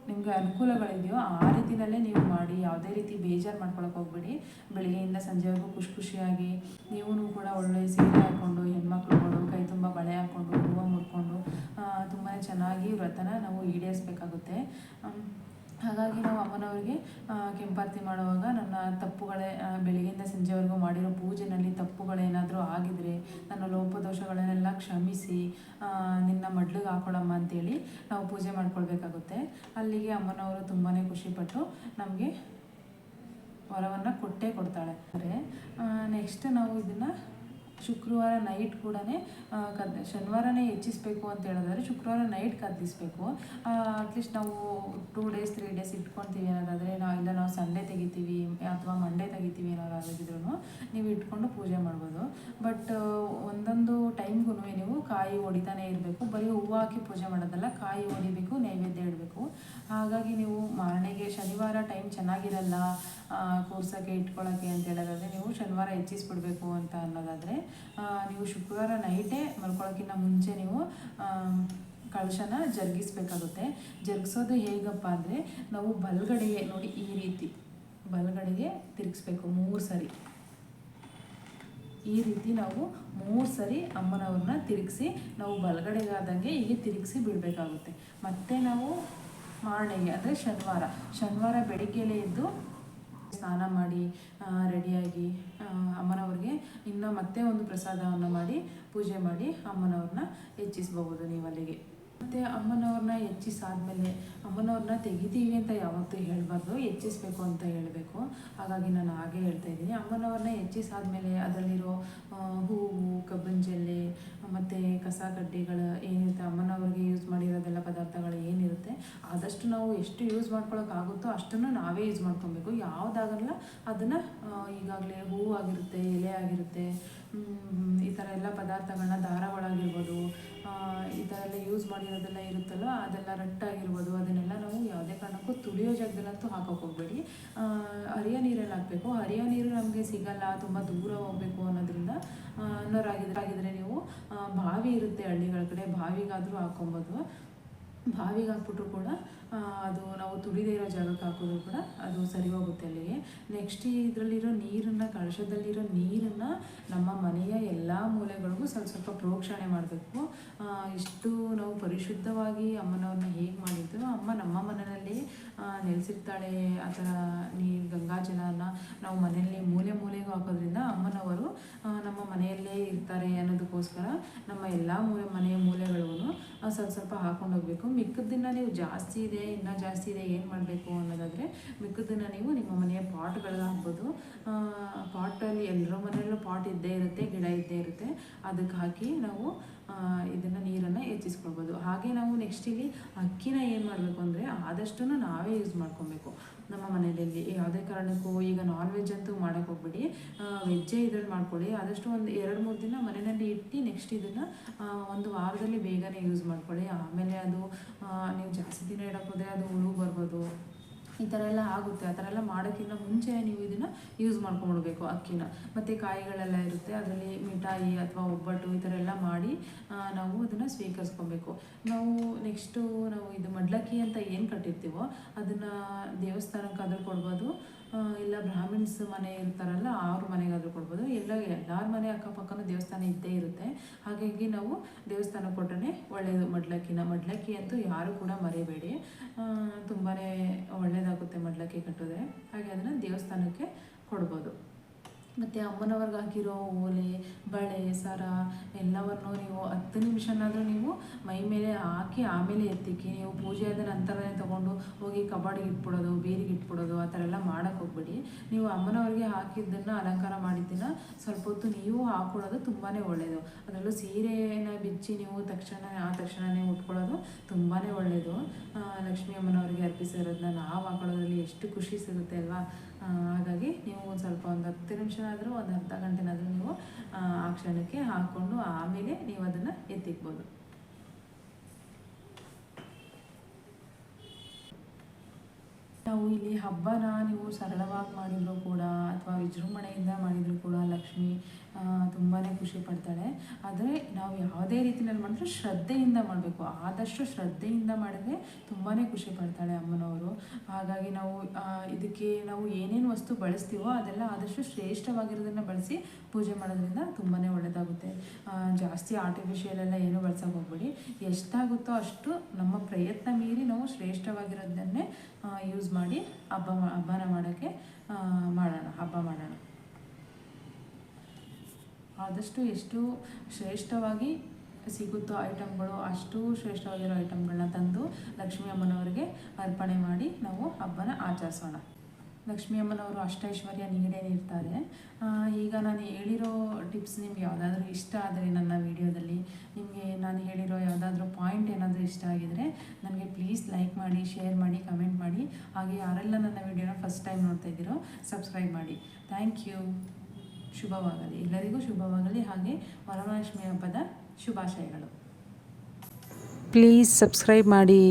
ನಿಮಗೆ ಅನುಕೂಲಗಳಿದೆಯೋ ಆ ರೀತಿಯಲ್ಲೇ ನೀವು ಮಾಡಿ. ಯಾವುದೇ ರೀತಿ ಬೇಜಾರು ಮಾಡ್ಕೊಳಕ್ಕೆ ಹೋಗ್ಬೇಡಿ. ಬೆಳಿಗ್ಗೆಯಿಂದ ಸಂಜೆವರೆಗೂ ಖುಷಿಯಾಗಿ ನೀವು ಕೂಡ ಒಳ್ಳೆ ಸೀರೆ ಹಾಕ್ಕೊಂಡು, ಹೆಣ್ಮಕ್ಳುಗಳು ಕೈ ತುಂಬ ಬಳೆ ಹಾಕ್ಕೊಂಡು, ಹೂವು ಮುಡ್ಕೊಂಡು ತುಂಬಾ ಚೆನ್ನಾಗಿ ವ್ರತನ ನಾವು ಈಡೇರಿಸ್ಬೇಕಾಗುತ್ತೆ. ಹಾಗಾಗಿ ನಾವು ಅಮ್ಮನವ್ರಿಗೆ ಕೆಂಪಾರತಿ ಮಾಡುವಾಗ ನನ್ನ ತಪ್ಪುಗಳೇ ಬೆಳಗ್ಗೆಯಿಂದ ಸಂಜೆವರೆಗೂ ಮಾಡಿರೋ ಪೂಜೆಯಲ್ಲಿ ತಪ್ಪುಗಳೇನಾದರೂ ಆಗಿದರೆ ನನ್ನ ಲೋಪದೋಷಗಳನ್ನೆಲ್ಲ ಕ್ಷಮಿಸಿ ನಿನ್ನ ಮಡ್ಲಿಗೆ ಹಾಕೊಳ್ಳಮ್ಮ ಅಂತೇಳಿ ನಾವು ಪೂಜೆ ಮಾಡ್ಕೊಳ್ಬೇಕಾಗುತ್ತೆ. ಅಲ್ಲಿಗೆ ಅಮ್ಮನವರು ತುಂಬಾ ಖುಷಿಪಟ್ಟು ನಮಗೆ ವರವನ್ನು ಕೊಡ್ತಾಳೆ. ಅಂದರೆ ನೆಕ್ಸ್ಟ್ ನಾವು ಇದನ್ನು ಶುಕ್ರವಾರ ನೈಟ್ ಕೂಡ ಶನಿವಾರನೇ ಹೆಚ್ಚಿಸಬೇಕು ಅಂತ ಹೇಳಿದ್ರೆ ಶುಕ್ರವಾರ ನೈಟ್ ಕತ್ತಿಸ್ಬೇಕು. ಅಟ್ಲೀಸ್ಟ್ ನಾವು 2 days 3 days ಇಟ್ಕೊಳ್ತೀವಿ ಅನ್ನೋದಾದರೆ, ನಾವು ಸಂಡೇ ತೆಗಿತೀವಿ ಅಥವಾ ಮಂಡೇ ತೆಗಿತೀವಿ ಏನಾದ್ರು ಆಗಿದ್ರು ನೀವು ಇಟ್ಕೊಂಡು ಪೂಜೆ ಮಾಡ್ಬೋದು. ಬಟ್ ಒಂದೊಂದು ಟೈಮ್ಗೂ ನೀವು ಕಾಯಿ ಹೊಡಿತಾನೆ ಇರಬೇಕು. ಬರೀ ಹೂವು ಹಾಕಿ ಪೂಜೆ ಮಾಡೋದಲ್ಲ, ಕಾಯಿ ಹೊಡಿಬೇಕು, ನೈವೇದ್ಯ ಇಡಬೇಕು. ಹಾಗಾಗಿ ನೀವು ಮಾರನೆಗೆ ಶನಿವಾರ ಟೈಮ್ ಚೆನ್ನಾಗಿರಲ್ಲ ಕೂರ್ಸೋಕ್ಕೆ ಇಟ್ಕೊಳ್ಳೋಕ್ಕೆ ಅಂತ ಹೇಳೋದಾದರೆ ನೀವು ಶನಿವಾರ ಹೆಚ್ಚಿಸ್ಬಿಡ್ಬೇಕು ಅಂತ ಅನ್ನೋದಾದರೆ ನೀವು ಶುಕ್ರವಾರ ನೈಟೇ ಮಲ್ಕೊಳ್ಳೋಕ್ಕಿಂತ ಮುಂಚೆ ನೀವು ಕಳಶನ ಜರುಗಿಸ್ಬೇಕಾಗುತ್ತೆ. ಜರುಗಿಸೋದು ಹೇಗಪ್ಪ ಅಂದರೆ, ನಾವು ಬಲಗಡೆಗೆ ನೋಡಿ ಈ ರೀತಿ ಬಲಗಡೆಗೆ ತಿರುಗಿಸ್ಬೇಕು 3 ಸರಿ. ಈ ರೀತಿ ನಾವು 3 ಸರಿ ಅಮ್ಮನವ್ರನ್ನ ತಿರುಗಿಸಿ ನಾವು ಬಲಗಡೆಗಾದಂಗೆ ಹೀಗೆ ತಿರುಗಿಸಿ ಬಿಡಬೇಕಾಗುತ್ತೆ. ಮತ್ತು ನಾವು ಮಾರನೆಗೆ ಅಂದರೆ ಶನಿವಾರ ಬೆಳಿಗ್ಗೆಲೇ ಎದ್ದು ಸ್ನಾನ ಮಾಡಿ ರೆಡಿಯಾಗಿ ಅಮ್ಮನವ್ರಿಗೆ ಇನ್ನೂ ಮತ್ತೆ ಒಂದು ಪ್ರಸಾದವನ್ನು ಮಾಡಿ ಪೂಜೆ ಮಾಡಿ ಅಮ್ಮನವ್ರನ್ನ ಹೆಚ್ಚಿಸ್ಬೋದು ನೀವು ಅಲ್ಲಿಗೆ. ಮತ್ತು ಅಮ್ಮನವ್ರನ್ನ ಹೆಚ್ಚಿಸಾದ್ಮೇಲೆ ಅಮ್ಮನವ್ರನ್ನ ತೆಗಿತೀವಿ ಅಂತ ಯಾವತ್ತೂ ಹೇಳಬಾರ್ದು, ಹೆಚ್ಚಿಸ್ಬೇಕು ಅಂತ ಹೇಳಬೇಕು. ಹಾಗಾಗಿ ನಾನು ಹಾಗೆ ಹೇಳ್ತಾ ಇದ್ದೀನಿ. ಅಮ್ಮನವ್ರನ್ನ ಹೆಚ್ಚಿಸಾದ್ಮೇಲೆ ಅದರಲ್ಲಿರೋ ಹೂವು, ಕಬ್ಬಿನ ಜಲ್ಲೆ ಮತ್ತು ಕಸ ಕಡ್ಡಿಗಳು ಏನಿರುತ್ತೆ, ಅಮ್ಮನವ್ರಿಗೆ ಯೂಸ್ ಮಾಡಿರೋದೆಲ್ಲ ಪದಾರ್ಥಗಳು ಏನಿರುತ್ತೆ ಆದಷ್ಟು ನಾವು ಎಷ್ಟು ಯೂಸ್ ಮಾಡ್ಕೊಳ್ಳೋಕ್ಕಾಗುತ್ತೋ ಅಷ್ಟನ್ನು ನಾವೇ ಯೂಸ್ ಮಾಡ್ಕೊಬೇಕು. ಯಾವುದಾಗಲ್ಲ ಅದನ್ನು ಈಗಾಗಲೇ ಹೂವು ಆಗಿರುತ್ತೆ, ಎಲೆ ಆಗಿರುತ್ತೆ, ಈ ಥರ ಎಲ್ಲ ಪದಾರ್ಥಗಳನ್ನ ದಾರಗಳಾಗಿರ್ಬೋದು, ಈ ಥರ ಎಲ್ಲ ಯೂಸ್ ಮಾಡಿರೋದೆಲ್ಲ ಇರುತ್ತಲ್ಲ ಅದೆಲ್ಲ ರಟ್ಟಾಗಿರ್ಬೋದು, ಅದನ್ನೆಲ್ಲ ನಾವು ಯಾವುದೇ ಕಾರಣಕ್ಕೂ ತುಳಿಯೋ ಜಾಗದಲ್ಲಂತೂ ಹಾಕೋಕೆ ಹೋಗಬೇಡಿ. ಹರಿಯೋ ನೀರಲ್ಲಿ ಹಾಕಬೇಕು. ಹರಿಯೋ ನೀರು ನಮಗೆ ಸಿಗಲ್ಲ, ತುಂಬ ದೂರ ಹೋಗಬೇಕು ಅನ್ನೋದ್ರಿಂದ ಅನ್ನೋರಾಗಿದ್ರೆ ನೀವು ಬಾವಿ ಇರುತ್ತೆ ಹಳ್ಳಿಗಳ ಕಡೆ, ಬಾವಿಗಾದರೂ ಹಾಕ್ಕೊಬೋದು. ಬಾವಿಗೆ ಹಾಕ್ಬಿಟ್ರು ಕೂಡ ಅದು ನಾವು ತುಳಿದೇ ಇರೋ ಜಾಗಕ್ಕೆ ಹಾಕಿದ್ರು ಕೂಡ ಅದು ಸರಿ ಹೋಗುತ್ತೆ ಅಲ್ಲಿಗೆ. ನೆಕ್ಸ್ಟ್ ಇದರಲ್ಲಿರೋ ನೀರನ್ನು, ಕಳಶದಲ್ಲಿರೋ ನೀರನ್ನು ನಮ್ಮ ಮನೆಯ ಎಲ್ಲ ಮೂಲೆಗಳಿಗೂ ಸ್ವಲ್ಪ ಪ್ರೋಕ್ಷಣೆ ಮಾಡಬೇಕು. ಇಷ್ಟು ನಾವು ಪರಿಶುದ್ಧವಾಗಿ ಅಮ್ಮನವ್ರನ್ನ ಹೇಗೆ ಮಾಡಿದ್ರು, ಅಮ್ಮ ನಮ್ಮ ಮನೆಯಲ್ಲಿ ನೆಲೆಸಿರ್ತಾಳೆ. ಆ ಥರ ನೀರು ಗಂಗಾಜಲನ ನಾವು ಮನೆಯಲ್ಲಿ ಮೂಲೆಗೂ ಹಾಕೋದ್ರಿಂದ ಅಮ್ಮನವರು ನಮ್ಮ ಮನೆಯಲ್ಲೇ ಇರ್ತಾರೆ ಅನ್ನೋದಕ್ಕೋಸ್ಕರ ನಮ್ಮ ಎಲ್ಲ ಮನೆಯ ಮೂಲೆಗಳಿಗೂ ಸ್ವಲ್ಪ ಹಾಕೊಂಡು ಹೋಗಬೇಕು. ಮಿಕ್ಕದನ್ನು ನೀವು ಜಾಸ್ತಿ ಇದೆ, ಇನ್ನೂ ಜಾಸ್ತಿ ಇದೆ, ಏನು ಮಾಡಬೇಕು ಅನ್ನೋದಾದರೆ ಮಿಕ್ಕದನ್ನು ನೀವು ನಿಮ್ಮ ಮನೆಯ ಪಾಟ್ಗಳಿಗೆ ಹಾಕ್ಬೋದು. ಪಾಟಲ್ಲಿ ಎಲ್ಲರ ಮನೆಯಲ್ಲೂ ಪಾಟ್ ಇದ್ದೇ ಇರುತ್ತೆ, ಗಿಡ ಇದ್ದೇ ಇರುತ್ತೆ, ಅದಕ್ಕೆ ಹಾಕಿ ನಾವು ಇದನ್ನು ನೀರನ್ನು ಹೆಚ್ಚಿಸ್ಕೊಳ್ಬೋದು. ಹಾಗೆ ನಾವು ನೆಕ್ಸ್ಟ್ ಇಲ್ಲಿ ಅಕ್ಕಿನ ಏನು ಮಾಡಬೇಕು ಅಂದರೆ ಆದಷ್ಟು ನಾವೇ ಯೂಸ್ ಮಾಡ್ಕೊಬೇಕು ನಮ್ಮ ಮನೆಯಲ್ಲಿ. ಯಾವುದೇ ಕಾರಣಕ್ಕೂ ಈಗ ನಾನ್ ವೆಜ್ ಅಂತೂ ಮಾಡೋಕ್ಕೆ ಹೋಗ್ಬಿಡಿ, ವೆಜ್ಜೇ ಇದ್ರಲ್ಲಿ ಮಾಡ್ಕೊಳ್ಳಿ. ಆದಷ್ಟು ಒಂದು 2-3 ದಿನ ಮನೆಯಲ್ಲಿ ಇಟ್ಟು ನೆಕ್ಸ್ಟ್ ಇದನ್ನು ಒಂದು ವಾರದಲ್ಲಿ ಬೇಗನೆ ಯೂಸ್ ಮಾಡ್ಕೊಳ್ಳಿ. ಆಮೇಲೆ ಅದು ನೀವು ಜಾಸ್ತಿ ದಿನ ಇಡೋಕ್ಕೆ ಹೋದರೆ ಅದು ಹುಳು ಬರ್ಬೋದು, ಈ ಥರ ಎಲ್ಲ ಆಗುತ್ತೆ. ಆ ಥರ ಎಲ್ಲ ಮಾಡೋಕ್ಕಿಂತ ಮುಂಚೆ ನೀವು ಇದನ್ನು ಯೂಸ್ ಮಾಡ್ಕೊಂಡ್ಬಿಡ್ಬೇಕು ಅಕ್ಕಿನ. ಮತ್ತು ಕಾಯಿಗಳೆಲ್ಲ ಇರುತ್ತೆ, ಅದರಲ್ಲಿ ಮಿಠಾಯಿ ಅಥವಾ ಒಬ್ಬಟ್ಟು ಈ ಥರ ಎಲ್ಲ ಮಾಡಿ ನಾವು ಅದನ್ನು ಸ್ವೀಕರಿಸ್ಕೊಬೇಕು. ನಾವು ನೆಕ್ಸ್ಟು ನಾವು ಇದು ಮಡ್ಲಕ್ಕಿ ಅಂತ ಏನು ಕಟ್ಟಿರ್ತೀವೋ ಅದನ್ನು ದೇವಸ್ಥಾನಕ್ಕಾದರೂ ಕೊಡ್ಬೋದು, ಇಲ್ಲ ಬ್ರಾಹ್ಮಿಣ್ಸ್ ಮನೆ ಇರ್ತಾರಲ್ಲ ಅವ್ರ ಮನೆಗಾದರೂ ಕೊಡ್ಬೋದು. ಎಲ್ಲರ ಮನೆ ಅಕ್ಕಪಕ್ಕನೂ ದೇವಸ್ಥಾನ ಇದ್ದೇ ಇರುತ್ತೆ. ಹಾಗಾಗಿ ನಾವು ದೇವಸ್ಥಾನಕ್ಕೆ ಕೊಟ್ಟರೆ ಒಳ್ಳೆಯದು. ಮಡ್ಲಕ್ಕಿ ಅಂತೂ ಯಾರು ಕೂಡ ಮರಿಬೇಡಿ, ತುಂಬಾ ಒಳ್ಳೆಯದಾಗುತ್ತೆ ಮಡ್ಲಕ್ಕಿ ಕಟ್ಟಿದ್ರೆ. ಹಾಗೆ ಅದನ್ನು ದೇವಸ್ಥಾನಕ್ಕೆ ಕೊಡ್ಬೋದು. ಮತ್ತು ಅಮ್ಮನವ್ರಿಗೆ ಹಾಕಿರೋ ಓಲೆ, ಬಳೆ, ಸರ ಎಲ್ಲವನ್ನು ನೀವು 10 ನಿಮಿಷನಾದರೂ ನೀವು ಮೈ ಮೇಲೆ ಹಾಕಿ ಆಮೇಲೆ ಎತ್ತಿಕ್ಕಿ. ನೀವು ಪೂಜೆ ಆದ ನಂತರನೇ ತೊಗೊಂಡು ಹೋಗಿ ಕಬಾಡಿಗೆ ಇಟ್ಬಿಡೋದು, ಬೀರಿಗೆ ಇಟ್ಬಿಡೋದು ಆ ಥರ ಎಲ್ಲ ಮಾಡೋಕ್ಕೆ ಹೋಗ್ಬೇಡಿ. ನೀವು ಅಮ್ಮನವ್ರಿಗೆ ಹಾಕಿದ್ದನ್ನು ಅಲಂಕಾರ ಮಾಡಿದ್ದನ್ನು ಸ್ವಲ್ಪ ಹೊತ್ತು ನೀವು ಹಾಕ್ಕೊಳ್ಳೋದು ತುಂಬಾ ಒಳ್ಳೆಯದು. ಅದರಲ್ಲೂ ಸೀರೆನ ಬಿಚ್ಚಿ ನೀವು ತಕ್ಷಣವೇ ಉಟ್ಕೊಳ್ಳೋದು ತುಂಬಾ ಒಳ್ಳೆಯದು. ಲಕ್ಷ್ಮೀ ಅಮ್ಮನವ್ರಿಗೆ ಅರ್ಪಿಸಿರೋದನ್ನ ನಾವು ಹಾಕೊಳ್ಳೋದ್ರಲ್ಲಿ ಎಷ್ಟು ಖುಷಿ ಸಿಗುತ್ತೆ ಅಲ್ವಾ. ಹಾಗಾಗಿ ನೀವು ಒಂದು ಸ್ವಲ್ಪ ಒಂದು 10 ನಿಮಿಷನಾದರೂ, ಒಂದು ಅರ್ಧ ಗಂಟೆನಾದರೂ ನೀವು ಆ ಕ್ಷಣಕ್ಕೆ ಹಾಕ್ಕೊಂಡು ಆಮೇಲೆ ನೀವು ಅದನ್ನು ಎತ್ತಿಕ್ಬೋದು. ನಾವು ಇಲ್ಲಿ ಹಬ್ಬನ ನೀವು ಸರಳವಾಗಿ ಮಾಡಿದರೂ ಕೂಡ ಅಥವಾ ವಿಜೃಂಭಣೆಯಿಂದ ಮಾಡಿದರೂ ಕೂಡ ಲಕ್ಷ್ಮಿ ತುಂಬಾ ಖುಷಿ ಪಡ್ತಾಳೆ. ಆದರೆ ನಾವು ಯಾವುದೇ ರೀತಿಯಲ್ಲಿ ಮಾಡಿದ್ರೂ ಶ್ರದ್ಧೆಯಿಂದ ಮಾಡಬೇಕು. ಆದಷ್ಟು ಶ್ರದ್ಧೆಯಿಂದ ಮಾಡಿದ್ರೆ ತುಂಬಾ ಖುಷಿ ಪಡ್ತಾಳೆ ಅಮ್ಮನವರು. ಹಾಗಾಗಿ ನಾವು ಇದಕ್ಕೆ ನಾವು ಏನೇನು ವಸ್ತು ಬಳಸ್ತೀವೋ ಅದೆಲ್ಲ ಆದಷ್ಟು ಶ್ರೇಷ್ಠವಾಗಿರೋದನ್ನು ಬಳಸಿ ಪೂಜೆ ಮಾಡೋದ್ರಿಂದ ತುಂಬಾ ಒಳ್ಳೆಯದಾಗುತ್ತೆ. ಜಾಸ್ತಿ ಆರ್ಟಿಫಿಷಿಯಲ್ ಎಲ್ಲ ಏನೂ ಬಳಸೋಕೆ ಹೋಗ್ಬೇಡಿ. ಎಷ್ಟಾಗುತ್ತೋ ಅಷ್ಟು ನಮ್ಮ ಪ್ರಯತ್ನ ಮೀರಿ ನಾವು ಶ್ರೇಷ್ಠವಾಗಿರೋದನ್ನೇ ಯೂಸ್ ಮಾಡಿ ಹಬ್ಬನ ಮಾಡೋಕ್ಕೆ ಹಬ್ಬ ಮಾಡೋಣ. ಆದಷ್ಟು ಎಷ್ಟು ಶ್ರೇಷ್ಠವಾಗಿ ಸಿಗುತ್ತೋ ಐಟಮ್ಗಳು ಅಷ್ಟು ಶ್ರೇಷ್ಠವಾಗಿರೋ ಐಟಮ್ಗಳನ್ನ ತಂದು ಲಕ್ಷ್ಮೀ ಅಮ್ಮನವರಿಗೆ ಅರ್ಪಣೆ ಮಾಡಿ ನಾವು ಹಬ್ಬನ ಆಚರಿಸೋಣ. ಲಕ್ಷ್ಮೀ ಅಮ್ಮನವರು ಅಷ್ಟೈಶ್ವರ್ಯ ನೀಡೇ ನೀಡ್ತಾರೆ. ಈಗ ನಾನು ಹೇಳಿರೋ ಟಿಪ್ಸ್ ನಿಮ್ಗೆ ಯಾವುದಾದ್ರೂ ಇಷ್ಟ ಆದರೆ ನನ್ನ ವಿಡಿಯೋದಲ್ಲಿ ನಿಮಗೆ ನಾನು ಹೇಳಿರೋ ಯಾವುದಾದ್ರೂ ಪಾಯಿಂಟ್ ಏನಾದರೂ ಇಷ್ಟ ಆಗಿದರೆ ನನಗೆ ಪ್ಲೀಸ್ ಲೈಕ್ ಮಾಡಿ, ಶೇರ್ ಮಾಡಿ, ಕಮೆಂಟ್ ಮಾಡಿ. ಹಾಗೆ ಯಾರೆಲ್ಲ ನನ್ನ ವಿಡಿಯೋನ ಫಸ್ಟ್ ಟೈಮ್ ನೋಡ್ತಾ ಇದ್ದೀರೋ ಸಬ್ಸ್ಕ್ರೈಬ್ ಮಾಡಿ. Thank you. ಶುಭವಾಗಲಿ, ಎಲ್ಲರಿಗೂ ಶುಭವಾಗಲಿ. ಹಾಗೆ ವರಮಹಾಲಕ್ಷ್ಮಿ ಹಬ್ಬದ ಶುಭಾಶಯಗಳು. ಪ್ಲೀಸ್ ಸಬ್ಸ್ಕ್ರೈಬ್ ಮಾಡಿ.